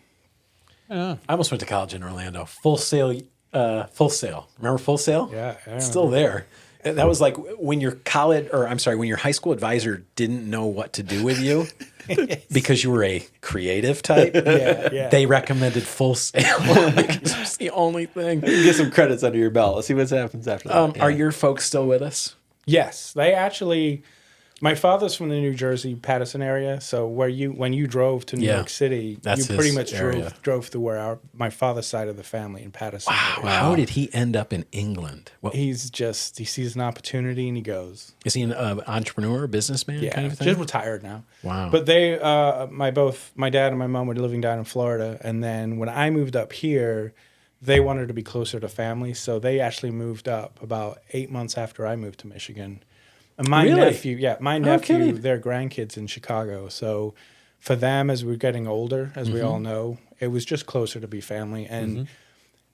I almost went to college in Orlando. Full Sail. Remember Full Sail? Yeah, I It's still there. That was like when your when your high school advisor didn't know what to do with you because you were a creative type. Yeah. They recommended Full Sail because it's the only thing. Get some credits under your belt. Let's see what happens after that. Are your folks still with us? Yes, they actually. My father's from the New Jersey, Paterson area. So when you drove to New Yeah, York City, that's you pretty his much area. drove to where my father's side of the family in Paterson. area. How did he end up in England? What, He sees an opportunity and he goes. is he an entrepreneur, businessman Yeah, kind of thing? just retired now. Wow. But they, my dad and my mom were living down in Florida, and then when I moved up here, they wanted to be closer to family, so they actually moved up about 8 months after I moved to Michigan. And my nephew, kidding. their grandkids in Chicago. So for them, as we're getting older, as we all know, it was just closer to be family. And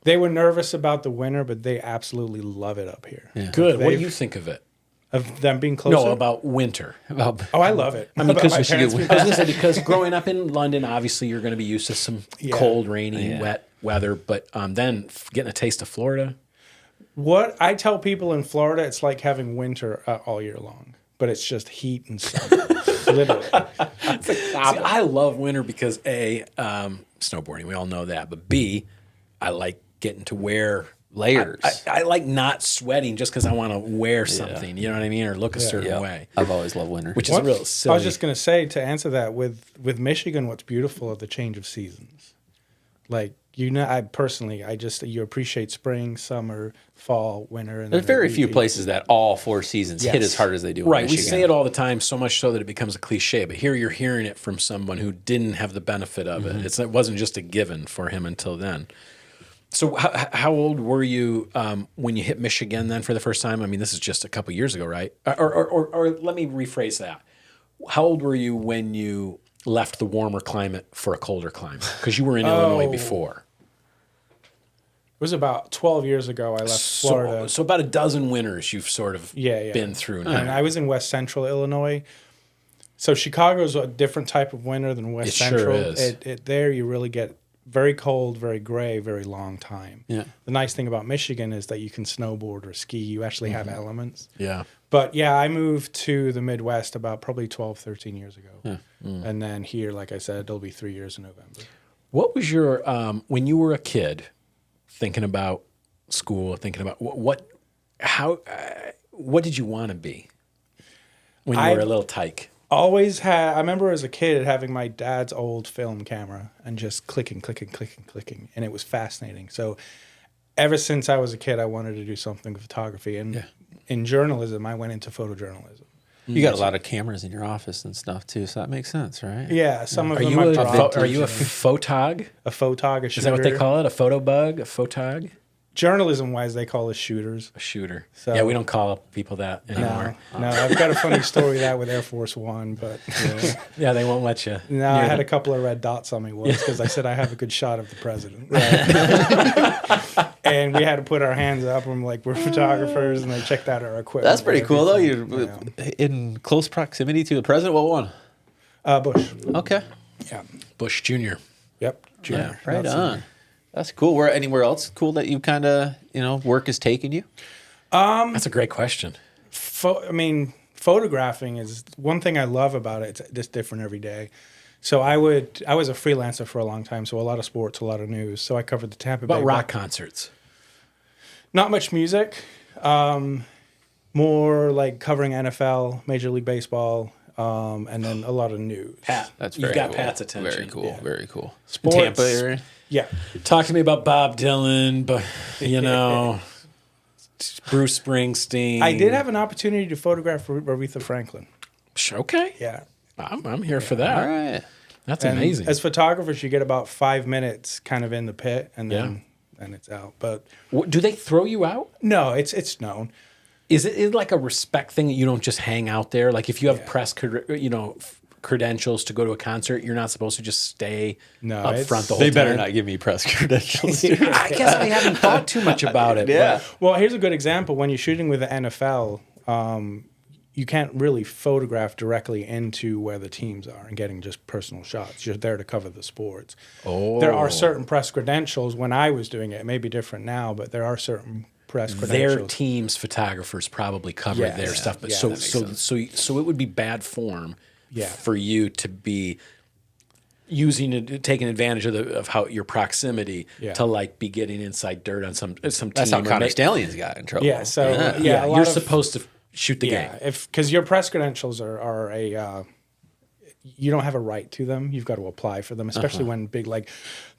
they were nervous about the winter, but they absolutely love it up here. Yeah. Good. What do you think of it? Of them being closer? No, about winter. Oh, I love it. I mean, About because growing up in London, obviously you're going to be used to some cold, rainy, wet weather. But then getting a taste of Florida. What I tell people in Florida, it's like having winter all year long, but it's just heat and sun. Literally. See, I love winter because A, snowboarding, we all know that. But B, I like getting to wear layers. I like not sweating just because I want to wear something. You know what I mean, or look a certain way. I've always loved winter, which is real silly. I was just going to say, to answer that, with Michigan, what's beautiful are the change of seasons. Like, I personally, you appreciate spring, summer, fall, winter. And there's very few places that all 4 seasons hit as hard as they do in Michigan. We say it all the time, so much so that it becomes a cliche. But here you're hearing it from someone who didn't have the benefit of it. It wasn't just a given for him until then. So how old were you when you hit Michigan then for the first time? I mean, this is just a couple years ago, right? Or let me rephrase that. How old were you when you left the warmer climate for a colder climate? Because you were in Illinois before. It was about 12 years ago I left Florida. So about a dozen winters you've sort of been through now. And I was in West Central Illinois. So Chicago's a different type of winter than West Central. Sure is. There you really get very cold, very gray, very long time. Yeah. The nice thing about Michigan is that you can snowboard or ski. You actually have elements. Yeah. But yeah, I moved to the Midwest about probably 12, 13 years ago. Yeah. And then here, like I said, it'll be 3 years in November. What was your, when you were a kid, thinking about school, thinking about what did you want to be when you were a little tyke? I remember as a kid having my dad's old film camera and just clicking. And it was fascinating. So ever since I was a kid, I wanted to do something with photography. And in journalism, I went into photojournalism. You got a lot of cameras in your office and stuff too, so that makes sense, right? Yeah, some of Are them you are are you a photog? A photog, a shooter. Is that what they call it? A photo bug? A photog? Journalism-wise, they call us shooters. A shooter. So, yeah, we don't call people that anymore. No, I've got a funny story that with Air Force One, but yeah, they won't let you. No, I had a couple of red dots on me once because I said I have a good shot of the president. And we had to put our hands up and we're photographers, and they checked out our equipment. That's pretty cool, though. You're in close proximity to the president. What one? Bush. Okay. Yeah. Bush Jr. Yep. Jr. Yeah, right on. That's cool. Where anywhere else cool that you kind of work has taken you? That's a great question. Photographing is one thing I love about it. It's just different every day. So I was a freelancer for a long time, so a lot of sports, a lot of news. So I covered the Tampa Bay. About rock concerts? Not much music. More like covering NFL, Major League Baseball, and then a lot of news. Pat, that's you've got cool. Pat's attention. Very cool. Yeah. Very cool. Sports. Tampa area. Yeah. Talk to me about Bob Dylan, but Bruce Springsteen. I did have an opportunity to photograph Aretha Franklin. Okay. Yeah. I'm here for that. All right. That's And amazing. as photographers, you get about 5 minutes kind of in the pit, and then it's out. But Do they throw you out? no, it's known. Is it like a respect thing that you don't just hang out there? Like if you have press, credentials to go to a concert, you're not supposed to just stay up front the whole time? They better not give me press credentials. I guess I haven't thought too much about it. Yeah. Well, here's a good example. When you're shooting with the NFL, you can't really photograph directly into where the teams are and getting just personal shots. You're there to cover the sports. Oh. There are certain press credentials. When I was doing it, it may be different now, but there are certain press credentials. Their team's photographers probably cover their stuff, but so it would be bad form for you to be taking advantage of how your proximity to be getting inside dirt on some team. That's how Connor Stallions got in trouble. Yeah, so a you're lot supposed to shoot the game. Because your press credentials are you don't have a right to them. You've got to apply for them, especially when big, like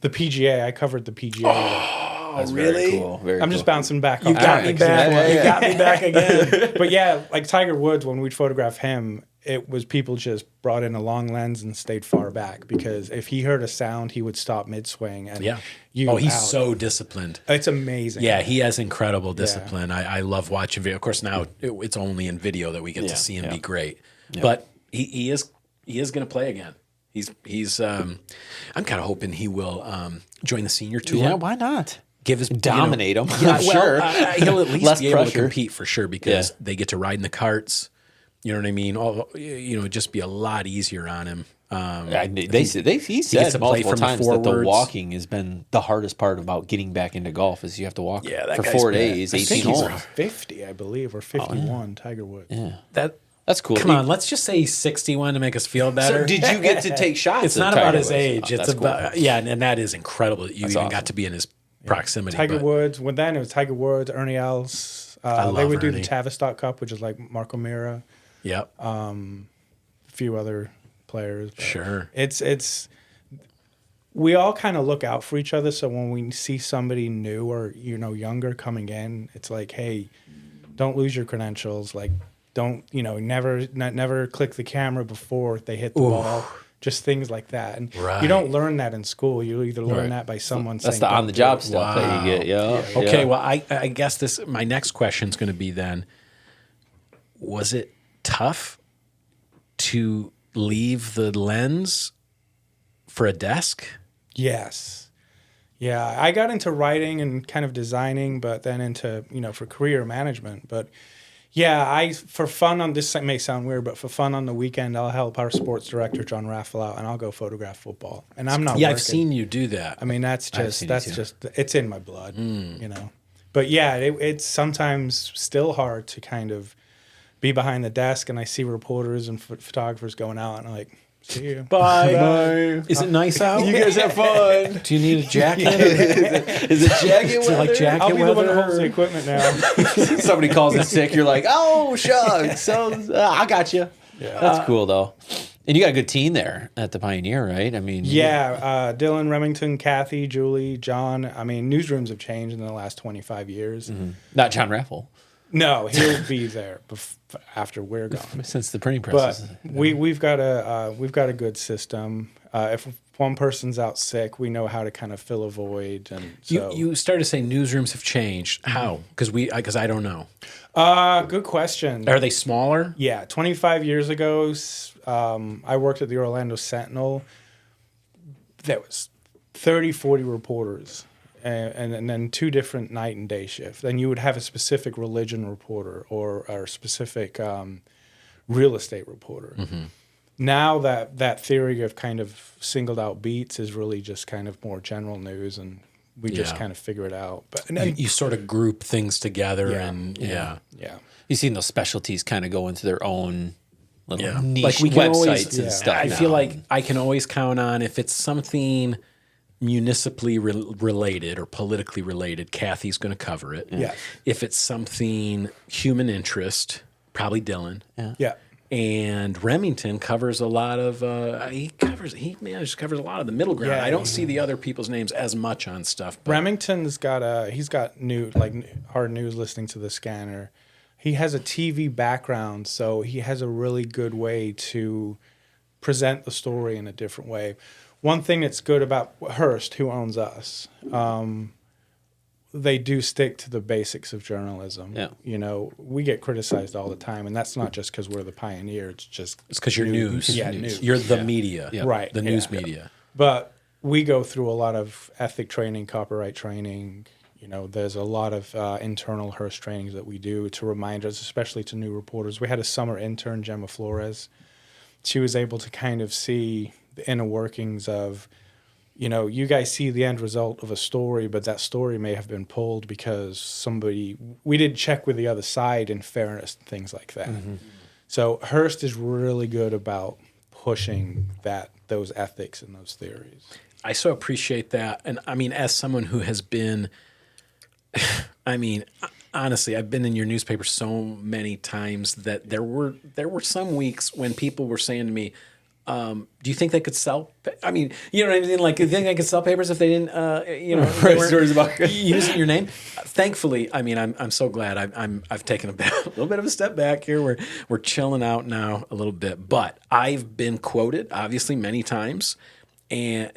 the PGA. I covered the PGA. That's really? Very cool. Very I'm cool. just bouncing back. You got me back. You got me back again. But yeah, like Tiger Woods, when we'd photograph him, it was people just brought in a long lens and stayed far back, because if he heard a sound, he would stop mid swing. And he's so disciplined. It's amazing. Yeah, he has incredible discipline. I love watching video. Of course, now it's only in video that we get to see him be great. Yeah. But he is going to play again. He's I'm kind of hoping he will join the senior tour. Yeah, why not? Dominate him. Yeah, sure. He'll at least Less be able pressure. to compete for sure, because they get to ride in the carts. You know what I mean? It'd just be a lot easier on him. He said multiple times that the walking has been the hardest part about getting back into golf, is you have to walk for 4 days, 18 holes. 50, I believe, or 51, Tiger Woods. Yeah. That's cool. Come on, let's just say he's 61 to make us feel better. So did you get to take shots? It's not about his age. It's about and that is incredible that you even got to be in his proximity. Tiger Woods. When then it was Tiger Woods, Ernie Els. They would do the Tavistock Cup, which is like Marco Mira. Yep. A few other players. Sure. It's we all kind of look out for each other. So when we see somebody new or younger coming in, it's like, hey, don't lose your credentials. Like, don't never click the camera before they hit the ball. Just things like that, and you don't learn that in school. You either learn that by someone. That's saying, the on-the-job stuff that you get. Yeah. Okay. Well, I guess my next question is going to be then: was it tough to leave the lens for a desk? Yes. Yeah, I got into writing and kind of designing, but then into for career management, but. Yeah, for fun on this may sound weird, but for fun on the weekend, I'll help our sports director John Raffel out, and I'll go photograph football. And I'm not. Yeah, working. I've seen you do that. I mean, that's just it's in my blood, But yeah, it's sometimes still hard to kind of be behind the desk, and I see reporters and photographers going out, and I'm like, see you. Bye. Is it nice out? You guys have fun. Do you need a jacket? Is it jacket weather? Like jacket I'll be weather? the one that holds the equipment now. Somebody calls in sick. You're like, oh, shucks. So I got you. Yeah. That's cool, though. And you got a good team there at the Pioneer, right? I mean, Dylan, Remington, Kathy, Julie, John. I mean, newsrooms have changed in the last 25 years. Mm-hmm. Not John Raffel. No, he'll be there after we're gone. Since the printing press. But we've got a good system. If one person's out sick, we know how to kind of fill a void. And so you started to say newsrooms have changed. How? Because I don't know. Good question. Are they smaller? Yeah, 25 years ago, I worked at the Orlando Sentinel. There was 30, 40 reporters. And then 2 different night and day shifts. Then you would have a specific religion reporter or a specific real estate reporter. Mm-hmm. Now that theory of kind of singled out beats is really just kind of more general news, and we just kind of figure it out. But and then, you sort of group things together, yeah. You've seen those specialties kind of go into their own little niche like we can websites and stuff. I feel like I can always count on, if it's something municipally related or politically related, Kathy's going to cover it. Yeah. If it's something human interest, probably Dylan. Yeah. And Remington covers a lot of he manages to cover a lot of the middle ground. Yeah, I don't see the other people's names as much on stuff. But Remington's got hard news listening to the scanner. He has a TV background, so he has a really good way to present the story in a different way. One thing that's good about Hearst, who owns us, they do stick to the basics of journalism. Yeah. We get criticized all the time, and that's not just because we're the pioneer. It's because you're news. Yeah, news. You're the media. Yeah. Right. The news media. But we go through a lot of ethic training, copyright training. There's a lot of internal Hearst trainings that we do to remind us, especially to new reporters. We had a summer intern, Gemma Flores. She was able to kind of see the inner workings of, you guys see the end result of a story, but that story may have been pulled because we didn't check with the other side in fairness and things like that. Mm-hmm. So Hearst is really good about pushing those ethics and those theories. I so appreciate that. And I mean, as someone who has been, honestly, I've been in your newspaper so many times that there were some weeks when people were saying to me, Do you think they could sell? I mean, you know what I mean? Like, do you think they could sell papers if they didn't, they Write weren't stories about using your name? Thankfully, I mean, I'm so glad. I've taken a little bit of a step back here. We're chilling out now a little bit, but I've been quoted obviously many times, and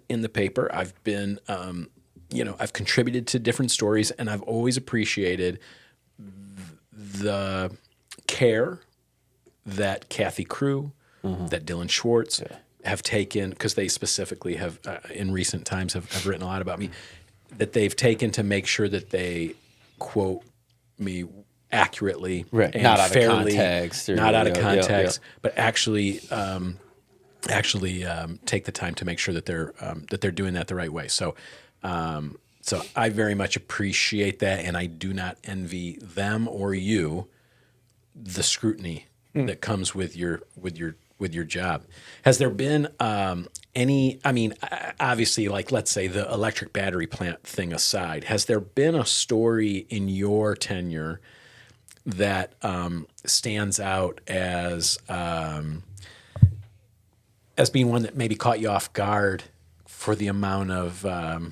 in the paper, I've been, I've contributed to different stories, and I've always appreciated the care that Kathy Crew, that Dylan Schwartz have taken, because they specifically have, in recent times, have written a lot about me, that they've taken to make sure that they quote me accurately, Right. and Not out of fairly, context or- not out of yeah, context, yeah. but actually take the time to make sure that they're doing that the right way. So I very much appreciate that, and I do not envy them or you the scrutiny that comes with your job. Has there been any? I mean, obviously, like, let's say the electric battery plant thing aside, has there been a story in your tenure that stands out as being one that maybe caught you off guard for the amount of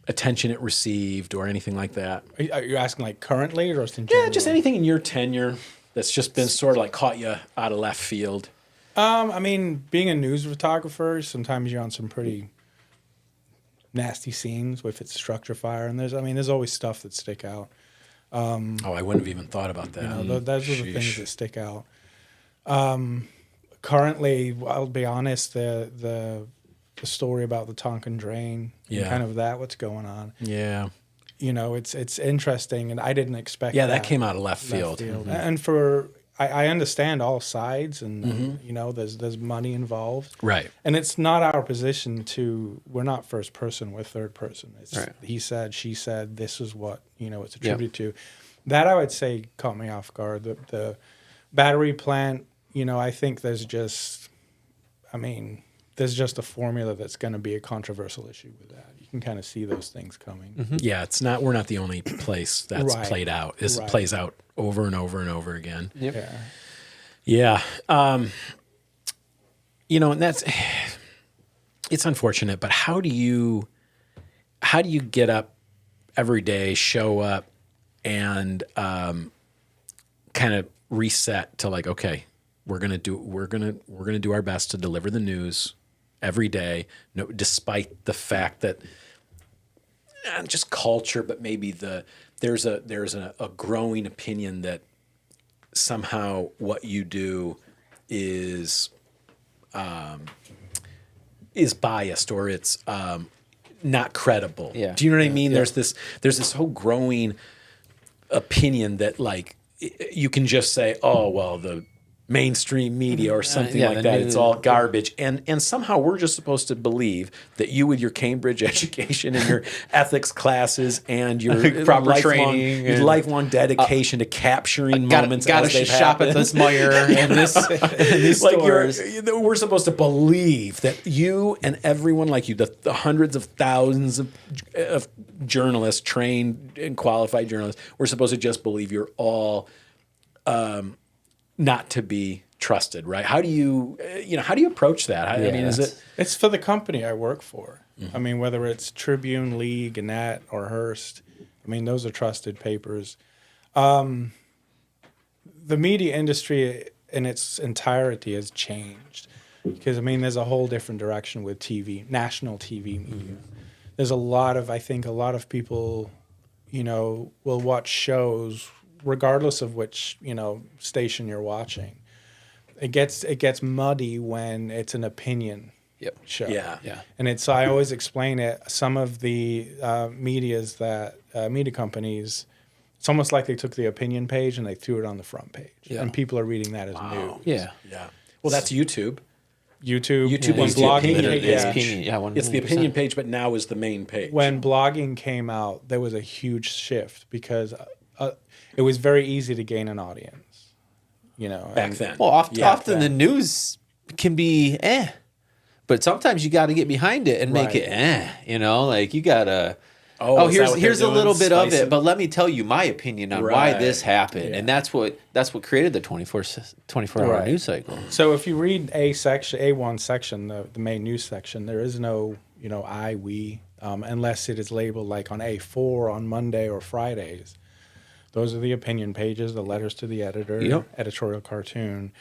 attention it received or anything like that? Are you asking like currently or just in Yeah, general? just anything in your tenure that's just been sort of like caught you out of left field. I mean, being a news photographer, sometimes you're on some pretty nasty scenes with its structure fire, and there's always stuff that stick out. Oh, I wouldn't have even thought about that. Those are the things Sheesh. that stick out. Currently, I'll be honest, the story about the Tonkin drain, and Yeah. kind of what's going on. Yeah. It's interesting, and I didn't expect. Yeah, that came out of left field. And I understand all sides, and there's money involved, Right. and it's not our position we're not first person, we're third person. It's Right. he said, she said, this is what it's attributed to. That I would say caught me off guard. The battery plant, I think there's just a formula that's going to be a controversial issue with that. You can kind of see those things coming. Yeah, we're not the only place that's Right. played out. It Right. plays out over and over and over again. Yep. Yeah. Yeah. And it's unfortunate, but how do you get up every day, show up, and kind of reset to like, okay, we're gonna do our best to deliver the news every day, despite the fact that just culture, but maybe there's a growing opinion that somehow what you do is biased, or it's not credible. Yeah. Do you know what I mean? There's this whole growing opinion that like you can just say, oh well, the mainstream media or something yeah, like the that. news. It's all garbage. And somehow we're just supposed to believe that you, with your Cambridge education and your ethics classes and your Proper lifelong, training your and- lifelong dedication to capturing moments Got as to they've shop happened. at this Meyer and these Like stores. we're supposed to believe that you and everyone like you, the hundreds of thousands of journalists, trained and qualified journalists, we're supposed to just believe you're all not to be trusted, right? How do you approach that? I mean, is it? It's for the company I work for. I mean, whether it's Tribune, League, Gannett, or Hearst, I mean, those are trusted papers. The media industry in its entirety has changed because, I mean, there's a whole different direction with TV, national TV media. There's I think a lot of people, will watch shows regardless of which, station you're watching. It gets muddy when it's an opinion show. Yeah. And I always explain it. Some of the media companies, it's almost like they took the opinion page and they threw it on the front page. Yeah. And people are reading that as news. Yeah. Yeah. Well, that's YouTube. YouTube YouTube when is the blogging, opinion It's page. opinion, yeah, 100%. It's the opinion page, but now is the main page. when blogging came out, there was a huge shift because it was very easy to gain an audience. back then. Well, often yeah. the news can be but sometimes you got to get behind it and make Right. it like you gotta Oh, is that what here's they're a little doing? bit of Spice it, but let me tell you my opinion on why Right. this happened, and that's what created the 24-hour Right. news cycle. So if you read A1 section, the main news section, there is no, we, unless it is labeled like on A4 on Monday or Fridays. Those are the opinion pages, the letters to the editor, Yep. editorial cartoon,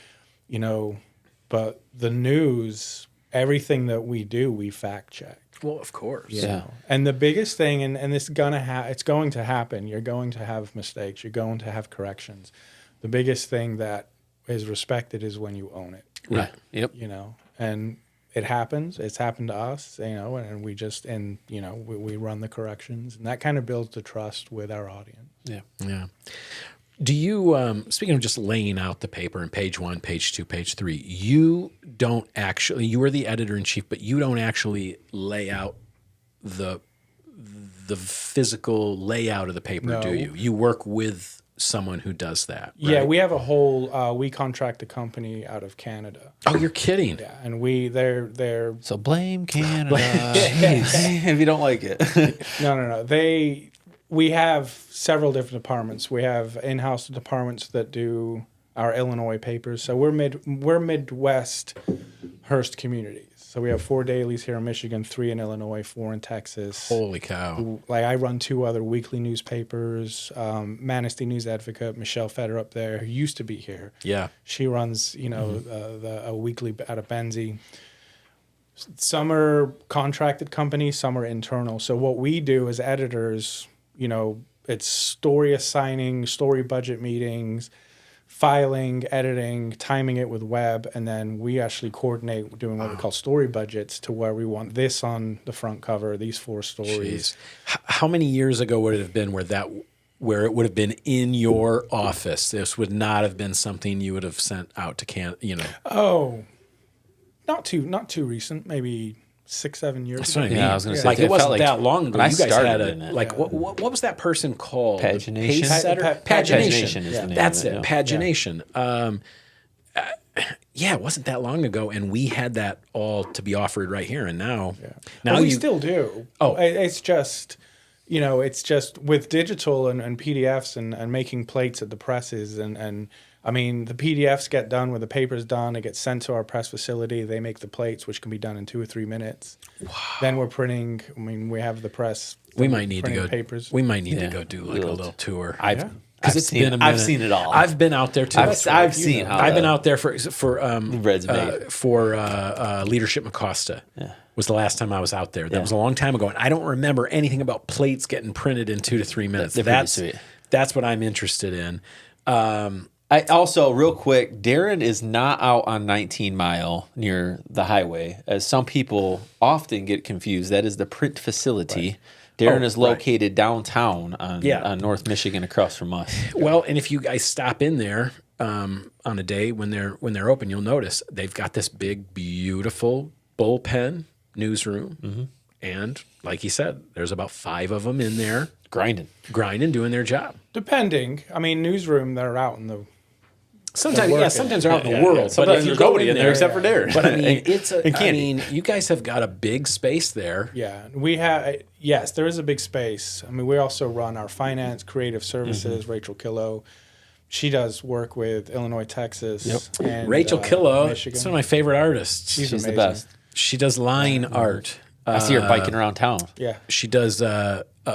but the news, everything that we do, we fact check. Well, of course. Yeah. And the biggest thing, and this it's going to happen. You're going to have mistakes. You're going to have corrections. The biggest thing that is respected is when you own it. Right. Yep. And it happens. It's happened to us, and we just, we run the corrections, and that kind of builds the trust with our audience. Yeah. Yeah. Do you, speaking of just laying out the paper in page 1, page 2, page 3, you are the editor-in-chief, but you don't actually lay out the physical layout of the paper, No. do you? You work with someone who does that, right? Yeah, we have a whole, we contract a company out of Canada. Oh, you're kidding. Yeah, and they're So blame Canada if you don't like it. No. We have several different departments. We have in-house departments that do our Illinois papers. So we're Midwest Hearst communities. So we have 4 dailies here in Michigan, 3 in Illinois, 4 in Texas. Holy cow. Like I run 2 other weekly newspapers. Manistee News Advocate, Michelle Feder up there, who used to be here. Yeah. She runs, a weekly out of Benzie. Some are contracted companies, some are internal. So what we do as editors, it's story assigning, story budget meetings, filing, editing, timing it with web, and then we actually coordinate doing what we call story budgets to where we want this on the front cover, these 4 stories. Jeez. How many years ago would it have been where it would have been in your office? This would not have been something you would have sent out to Oh, not too recent, maybe 6-7 years That's ago. what I mean. Yeah, I was gonna say, like it it wasn't felt like that long ago. when I You guys had started in it. what was that person called? Pagination? Pace setter? Pagination is the name That's of it. it, Pagination. Yeah, it wasn't that long ago, and we had that all to be offered right here. And now We still do. Oh. It's just, it's just with digital and PDFs and making plates at the presses and I mean, the PDFs get done when the paper's done. It gets sent to our press facility. They make the plates, which can be done in 2 or 3 minutes. Wow. Then we're printing. I mean, we have the press. we might need to printing go. Papers. We might need to go do like a little tour. I've seen it all. I've been out there too. I've seen how I've been out there for Red's made. Leadership Mecosta. Yeah. Was the last time I was out there. That was a long time ago, and I don't remember anything about plates getting printed in 2 to 3 minutes. They're pretty sweet. That's what I'm interested in. I also, real quick, Darren is not out on 19 Mile near the highway, as some people often get confused. That is the print facility. Right. Darren is located downtown on North Michigan, across from us. Well, and if you guys stop in there on a day when they're open, you'll notice they've got this big, beautiful bullpen newsroom, and like he said, there's about 5 of them in there grinding, doing their job. Depending, I mean, newsroom, they're out in the. Sometimes they're out in the world. But if you go nobody in there except for Darren. But I mean, you guys have got a big space there. Yeah, we have. Yes, there is a big space. I mean, we also run our finance, creative services. Rachel Killo, she does work with Illinois, Texas. And, Rachel Killo, Michigan. she's one of my favorite artists. She's the amazing. best. She does line art. I see her biking around town. Yeah, She does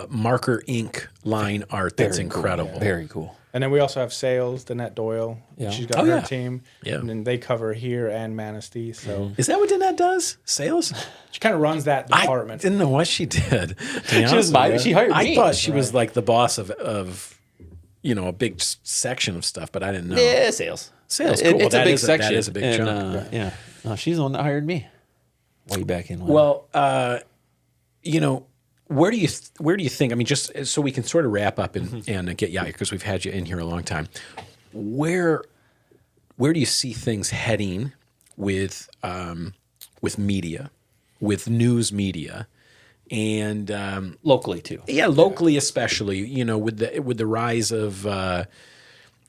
marker ink line art. That's incredible. Cool. Very cool. and then we also have sales. Danette Doyle. Yeah. She's got her yeah. team. Yeah. and then they cover here and Manistee. So Is that what Danette does? Sales? she kind of runs that I department. didn't know what she did. She hired me. I thought she was like the boss of a big section of stuff, but I didn't know. Yeah, sales. Sales, cool. It's Well, a big that section. is a big chunk. Yeah. No, she's the one that hired me way back in. Well, where do you think? I mean, just so we can sort of wrap up and get you out here, because we've had you in here a long time. Where do you see things heading with media, with news media, and locally too? Yeah, locally especially. With the rise of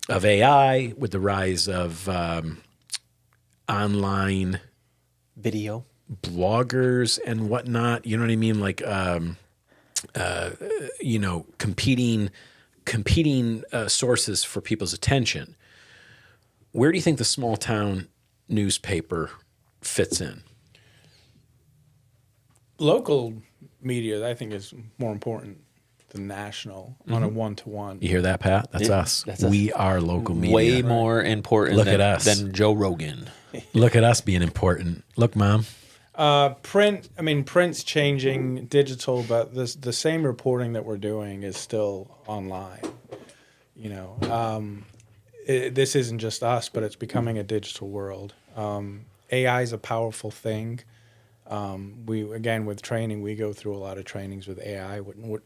AI, with the rise of online Video. bloggers and whatnot. You know what I mean? Like competing sources for people's attention. Where do you think the small town newspaper fits in? Local media, I think, is more important than national on a one-to-one. You hear that, Pat? That's us. That's us. We are local media. Way more important Look at us. than Joe Rogan. Look at us being important. Look, Mom. Print's changing, digital, but the same reporting that we're doing is still online. This isn't just us, but it's becoming a digital world. AI is a powerful thing. With training, we go through a lot of trainings with AI. A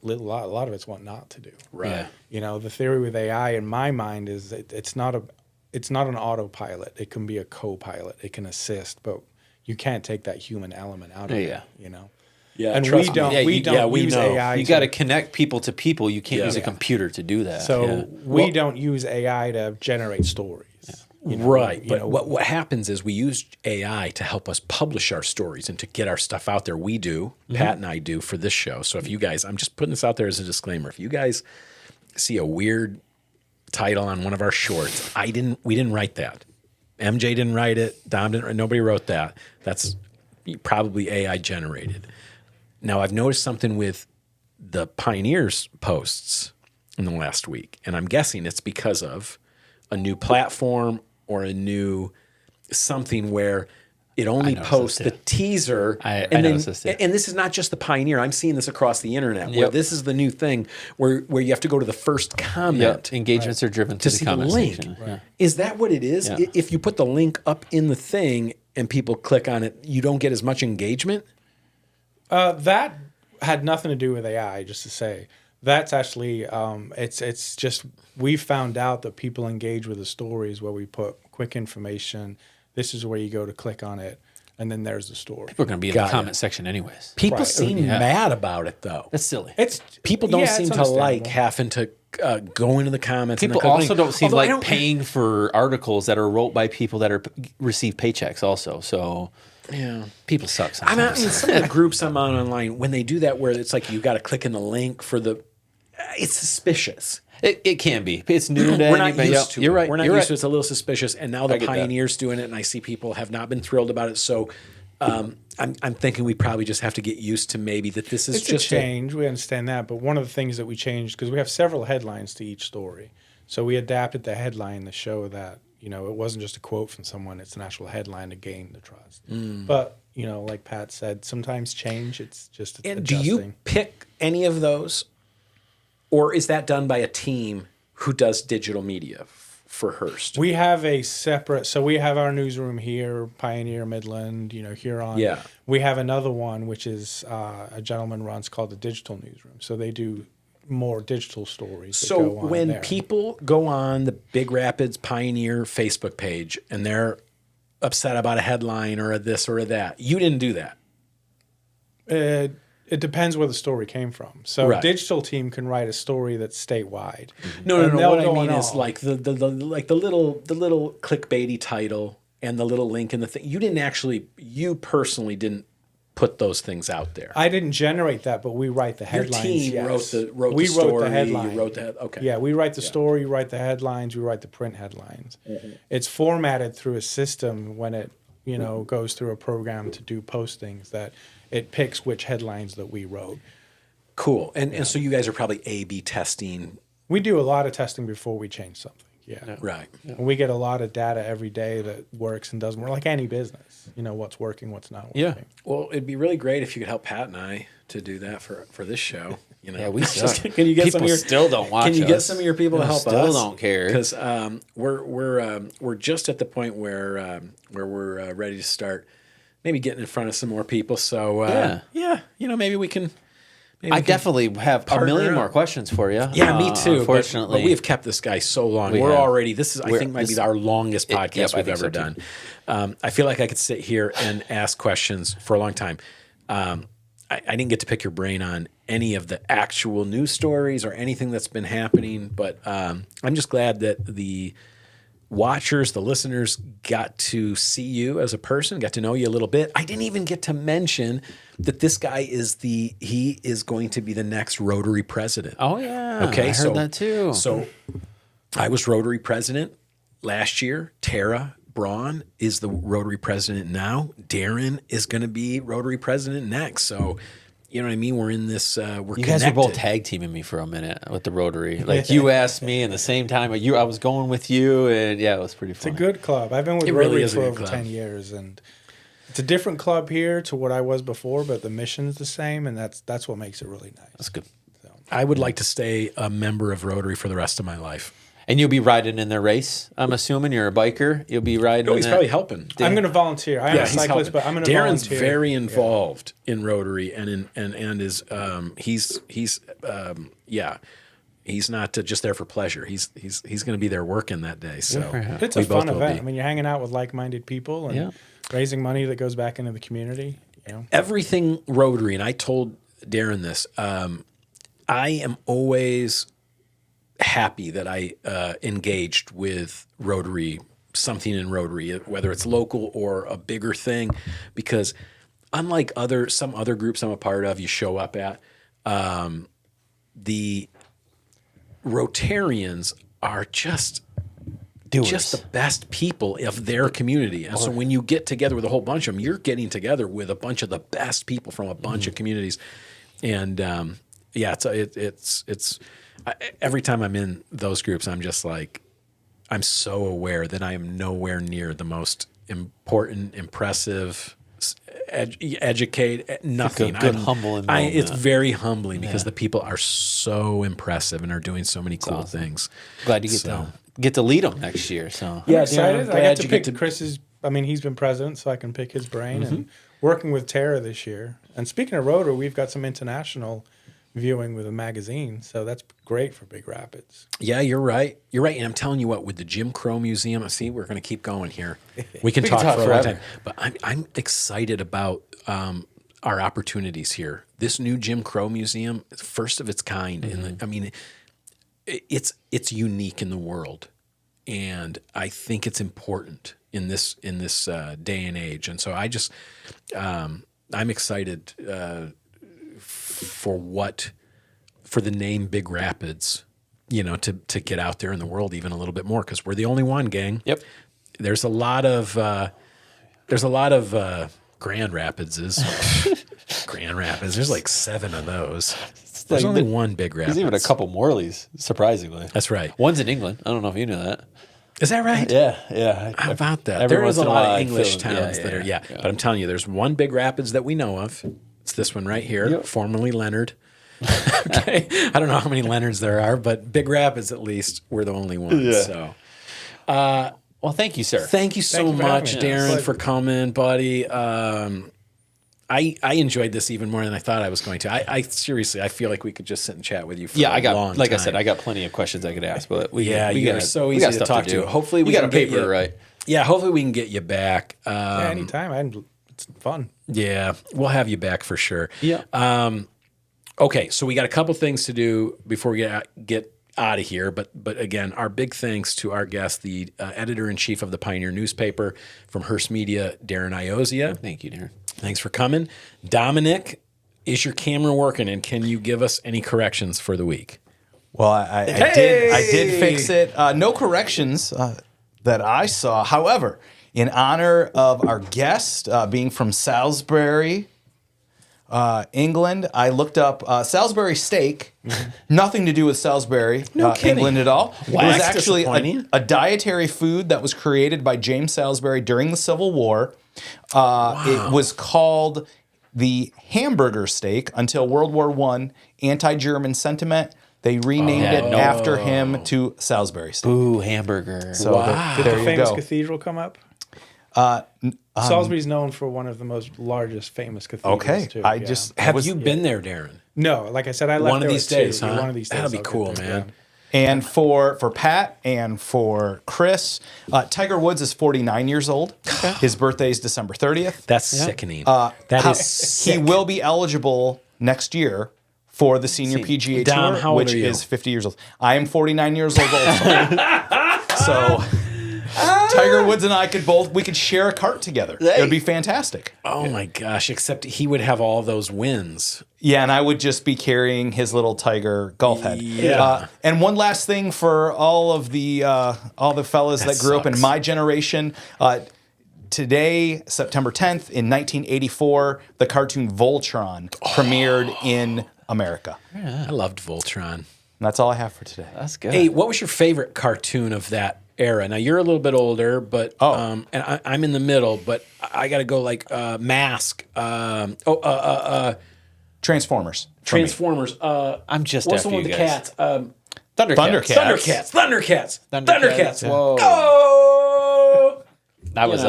lot of it's what not to do. Right. The theory with AI in my mind is it's not an autopilot. It can be a co-pilot. It can assist, but you can't take that human element out of it. Yeah, and we don't use AI. You got to connect people to people. You can't use a computer to do that. So we don't use AI to generate stories. Right. But what happens is we use AI to help us publish our stories and to get our stuff out there. We do, Pat and I do for this show. So if you guys, I'm just putting this out there as a disclaimer. If you guys see a weird title on one of our shorts, we didn't write that. MJ didn't write it. Dom didn't. Nobody wrote that. That's probably AI generated. Now I've noticed something with the Pioneers posts in the last week, and I'm guessing it's because of a new platform or a new something where it only posts the teaser. I noticed this too. And this is not just the Pioneer. I'm seeing this across the internet where this is the new thing where you have to go to the first comment. Engagements are driven to the see the comment link. section. Right. Is that what it is? Yeah. If you put the link up in the thing and people click on it, you don't get as much engagement? That had nothing to do with AI, just to say. That's actually, it's just, we found out that people engage with the stories where we put quick information. This is where you go to click on it, and then there's the story. People are going to be in the comment section anyways. People seem mad about it, though. That's silly. People don't seem to like having to go into the comments. People also don't seem like paying for articles that are wrote by people that receive paychecks also. So yeah, people suck sometimes. I mean, some of the groups I'm on online, when they do that where it's like you got to click in the link for the, it's suspicious. It can be. It's new to We're not used to it. You're right. We're not You're used to right. it. It's a little suspicious. And now the Pioneers doing it, and I see people have not been thrilled about it. So I'm thinking we probably just have to get used to maybe that this is It's just a change. We understand that. But one of the things that we changed, because we have several headlines to each story. So we adapted the headline to show that, it wasn't just a quote from someone. It's an actual headline to gain the trust. But, like Pat said, sometimes change, it's just And adjusting. do you pick any of those? Or is that done by a team who does digital media for Hearst? We have a separate, so we have our newsroom here, Pioneer, Midland, Huron. Yeah. We have another one, which is a gentleman runs called the Digital Newsroom. So they do more digital stories. that So go on when there. people go on the Big Rapids Pioneer Facebook page and they're upset about a headline or a this or a that, you didn't do that. It depends where the story came from. So Right. digital team can write a story that's statewide. No. And they'll What I go mean on is all. like the little clickbaity title and the little link in the thing. You personally didn't put those things out there. I didn't generate that, but we write the Your headlines. team yes. wrote we the story. Wrote the headline. You wrote that. Okay. Yeah, we write the story, we write the headlines, we write the print headlines. It's formatted through a system when it, goes through a program to do postings that it picks which headlines that we wrote. Cool. And so you guys are probably A/B testing. We do a lot of testing before we change something. Yeah. Right. And we get a lot of data every day that works and doesn't work, like any business. What's working, what's not working. Yeah. Well, it'd be really great if you could help Pat and I to do that for this show. Yeah, we suck. Can you get People some of your still don't watch Can you get us. some of your people to help us? Still don't care. Because we're just at the point where we're ready to start maybe getting in front of some more people. So maybe we can. I definitely have a partner million up. more questions for you. Yeah, me too. Unfortunately, but we have kept this guy so long. We We're have. already. This is, I think, might be our longest podcast yep, I we've think ever so, too. done. I feel like I could sit here and ask questions for a long time. I didn't get to pick your brain on any of the actual news stories or anything that's been happening, but I'm just glad that the watchers, the listeners got to see you as a person, got to know you a little bit. I didn't even get to mention that this guy he is going to be the next Rotary president. Oh yeah. Okay. I heard that too. So I was Rotary president last year. Tara Braun is the Rotary president now. Darren is going to be Rotary president next. So, you know what I mean? We're in this, we're You guys were connected. both tag teaming me for a minute with the Rotary. Like you asked me, and the same time I was going with you, and yeah, it was pretty fun. It's a good club. I've been with It really Rotary is a for good over club. 10 years, and it's a different club here to what I was before, but the mission's the same, and that's what makes it really nice. That's good. I would like to stay a member of Rotary for the rest of my life. And you'll be riding in their race. I'm assuming you're a biker. You'll be riding. No, in he's that. probably helping. I'm going to volunteer. I'm a he's cyclist, helping. but I'm going to Darren's volunteer. very involved in Rotary and is he's not just there for pleasure. He's going to be there working that day. So It's a we both fun will event. be. I mean, you're hanging out with like-minded people and raising money that goes back into the community. You know, Everything Rotary, and I told Darren this. I am always happy that I engaged with Rotary, something in Rotary, whether it's local or a bigger thing, because unlike some other groups I'm a part of, you show up at, the Rotarians are just the best people of their community. And so when you get together with a whole bunch of them, you're getting together with a bunch of the best people from a bunch of communities. And it's every time I'm in those groups, I'm just like, I'm so aware that I am nowhere near the most important, impressive, educate, nothing. Good humble environment. It's very humbling because the people are so impressive and are doing so many cool things. Glad you get to lead them next year. So Yeah, excited. Darren, I got glad to you pick get to- Chris's. I mean, he's been president, so I can pick his brain. And working with Tara this year. And speaking of Rotary, we've got some international viewing with a magazine, so that's great for Big Rapids. Yeah, you're right. You're right. And I'm telling you what, with the Jim Crow Museum, see, we're going to keep going here. We can talk for a long time. But I'm excited about our opportunities here. This new Jim Crow Museum, first of its kind. It's unique in the world, and I think it's important in this day and age. And so I just I'm excited for the name Big Rapids, to get out there in the world even a little bit more, because we're the only one, gang. Yep. There's a lot of Grand Rapidses. Grand Rapids. There's like 7 of those. There's only one Big Rapids. There's even a couple Morleys, surprisingly. That's right. One's in England. I don't know if you knew that. Is that right? Yeah. How about that? Every There is once a in a lot while of I English feel- towns that are, but I'm telling you, there's one Big Rapids that we know of. It's this one right here, formerly Leonard. Okay. I don't know how many Leonards there are, but Big Rapids, at least, we're the only ones. Yeah. So Well, thank you, sir. thank you so you for much, having me. Darren, Pleasure. for coming, buddy. I enjoyed this even more than I thought I was going to. I seriously, I feel like we could just sit and chat with you for a long time. Like I said, I got plenty of questions I could ask, but you're so easy to talk to. Hopefully we got can a get paper you- right. Yeah, hopefully we can get you back. Yeah, anytime. It's fun. Yeah, we'll have you back for sure. Yeah. Okay, so we got a couple things to do before we get out of here. But again, our big thanks to our guest, the editor-in-chief of the Pioneer newspaper from Hearst Media, Darren Iozia. Thank you, Darren. Thanks for coming. Dominic, is your camera working, and can you give us any corrections for the week? Well, I did fix it. No corrections that I saw. However, in honor of our guest being from Salisbury, England, I looked up Salisbury steak. Nothing to do with Salisbury, kidding. England at all. It was That's actually disappointing. a dietary food that was created by James Salisbury during the Civil War. It was called the hamburger steak until World War I. Anti-German sentiment. They renamed it after him to Salisbury steak. Ooh, hamburger. So Did there the you famous go. cathedral come up? Salisbury's known for one of the most largest famous cathedrals. Okay, too. I just Have you been there, Darren? No, like I said, I left One of there these at 2. days, Yeah, huh? One of these days. That'd be I'll get cool, there, man. yeah. And for Pat and for Chris, Tiger Woods is 49 years old. His birthday is December 30th. That's sickening. That is sick. He will be eligible next year for the Senior PGA Dom, how Tour, old which are you? is 50 years old. I am 49 years old also. So Tiger Woods and I could share a cart together. It would be fantastic. Oh my gosh! Except he would have all those wins. Yeah, and I would just be carrying his little Tiger golf head. Yeah. And one last thing for all the fellas that grew up in my generation. Today, September 10th, in 1984, the cartoon Voltron premiered in America. I loved Voltron. And that's all I have for today. That's good. Hey, what was your favorite cartoon of that era? Now you're a little bit older, but and I'm in the middle. But I got to go like Mask. Transformers. Transformers. I'm just what's the after one you with the guys. cats? Thundercats. Thundercats. Whoa. Go! That was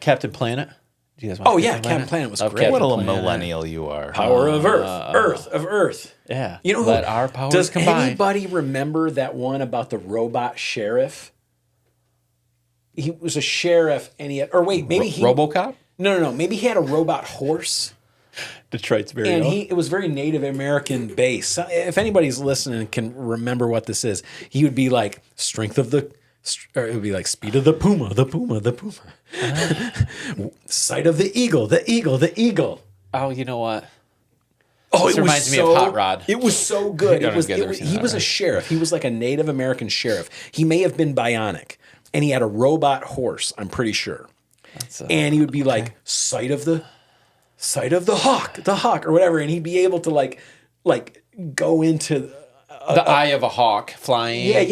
Captain Planet. Do you guys want Captain Planet was Love great. Captain What a little Planet. millennial you are. Power of Earth. Earth. Yeah. You know who? Let our powers Does combine. anybody remember that one about the robot sheriff? He was a sheriff, and he had, or wait, maybe he RoboCop? No. Maybe he had a robot horse, Detroit's very and own. it was very Native American based. If anybody's listening and can remember what this is, he would be like strength of the. Or it would be like speed of the puma. Sight of the eagle. Oh, you know what? Oh, This it reminds was me of so, Hot Rod. It was so good. I don't think I've ever seen He that, was a right? sheriff. He was like a Native American sheriff. He may have been bionic, and he had a robot horse. I'm pretty sure. And he would be like sight of the hawk, or whatever, and he'd be able to like go into. The eye of a hawk flying. Yeah. I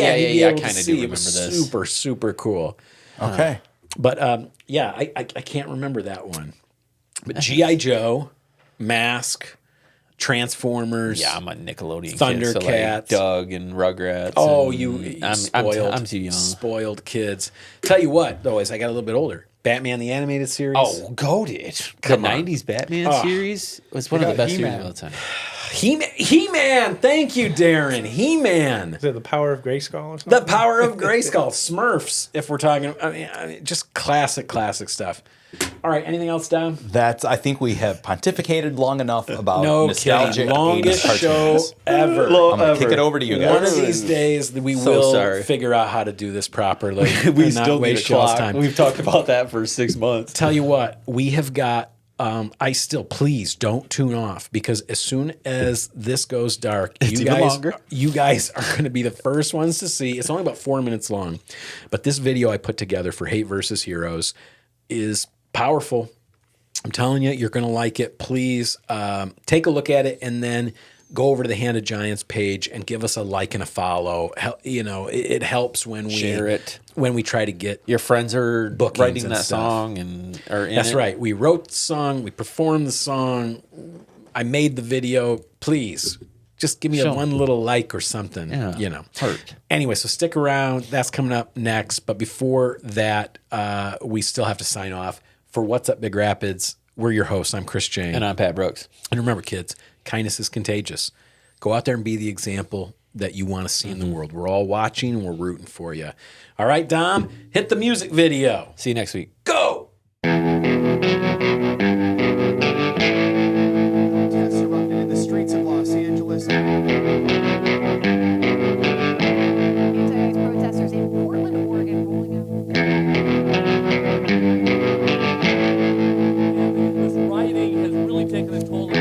kind of do remember It was this. super, super cool. Okay. But I can't remember that one. But G.I. Joe, Mask, Transformers. Yeah, I'm a Nickelodeon kid. Thundercats. So like Doug and Rugrats. Oh, and you I'm spoiled. I'm too young. Spoiled kids. Tell you what, though, as I got a little bit older, Batman the Animated Series. Oh, goated. The Come on. 90s Batman series was one of the best series of all time. He-Man. Thank you, Darren. He-Man. Is it the Power of Grayskull or something? The Power of Grayskull. Smurfs, if we're talking. I mean, just classic stuff. All right, anything else, Dom? I think we have pontificated long enough about No nostalgic kidding. Longest 80s show cartoons. ever. I'm going to kick it over to you guys. One of these days, we So will sorry. figure out how to do this properly. We and not still need a waste y'all's clock. time. We've talked about that for 6 months. Tell you what, we have got. Please don't tune off, because as soon as this goes dark, you guys are going to be the first ones to see. It's only about 4 minutes long, but this video I put together for Hate versus Heroes is powerful. I'm telling you, you're going to like it. Please take a look at it, and then go over to the Hand of Giants page and give us a like and a follow. It helps when we Share it. when we try to get Your friends are Bookings writing and that stuff. song or in That's it. right. We wrote the song. We performed the song. I made the video. Please, just give me one little like or something. Yeah. Hurt. Anyway, so stick around. That's coming up next. But before that, we still have to sign off. For What's Up Big Rapids, we're your hosts. I'm Chris Jane. And I'm Pat Brooks. And remember, kids, kindness is contagious. Go out there and be the example that you want to see in the world. We're all watching and we're rooting for you. All right, Dom, hit the music video. See you next week. Go! Protests erupted in the streets of Los Angeles. Anti-ICE protesters in Portland, Oregon, rolling out. This rioting has really taken a toll on the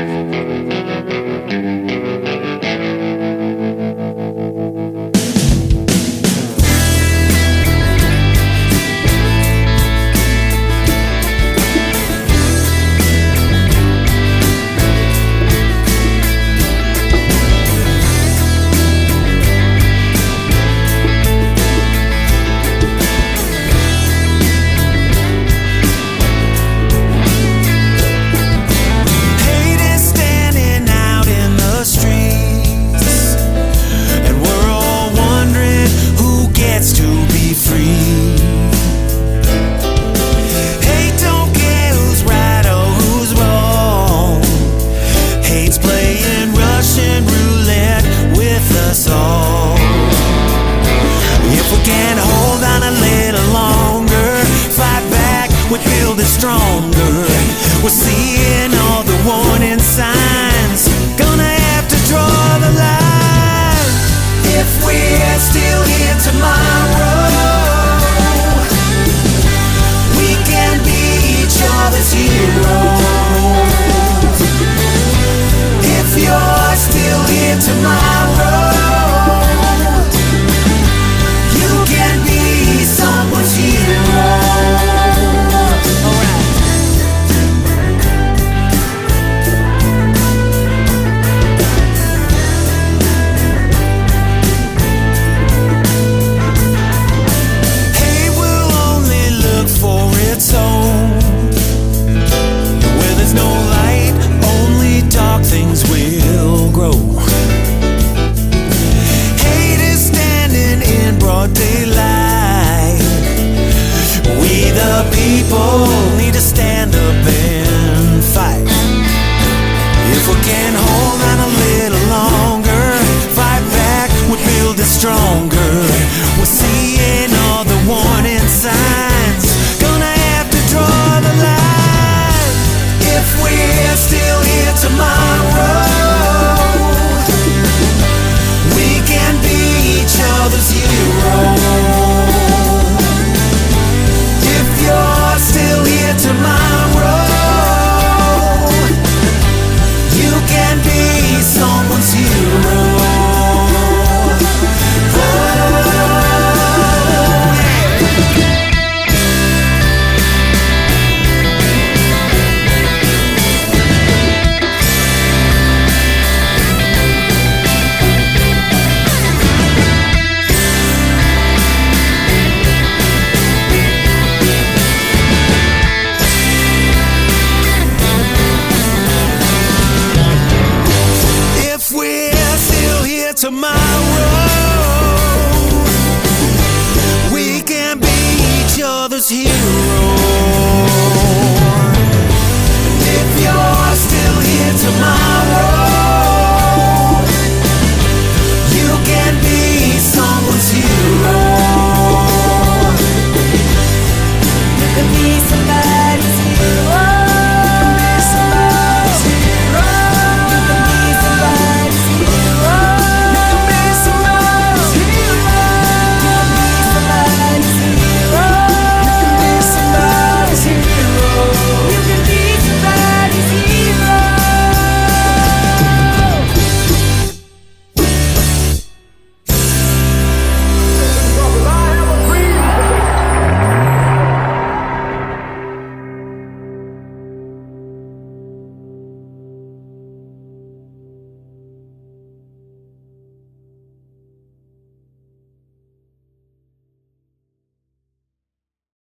Hate is standing out in the streets, and we're all wondering who gets to be free. Hate don't care who's right or who's wrong. Hate's playing Russian roulette with us all. If we can hold on a little longer, fight back, we build it stronger. We're seeing all the warning signs, gonna have to draw the line. If we're still here tomorrow, tomorrow. We can be each other's heroes.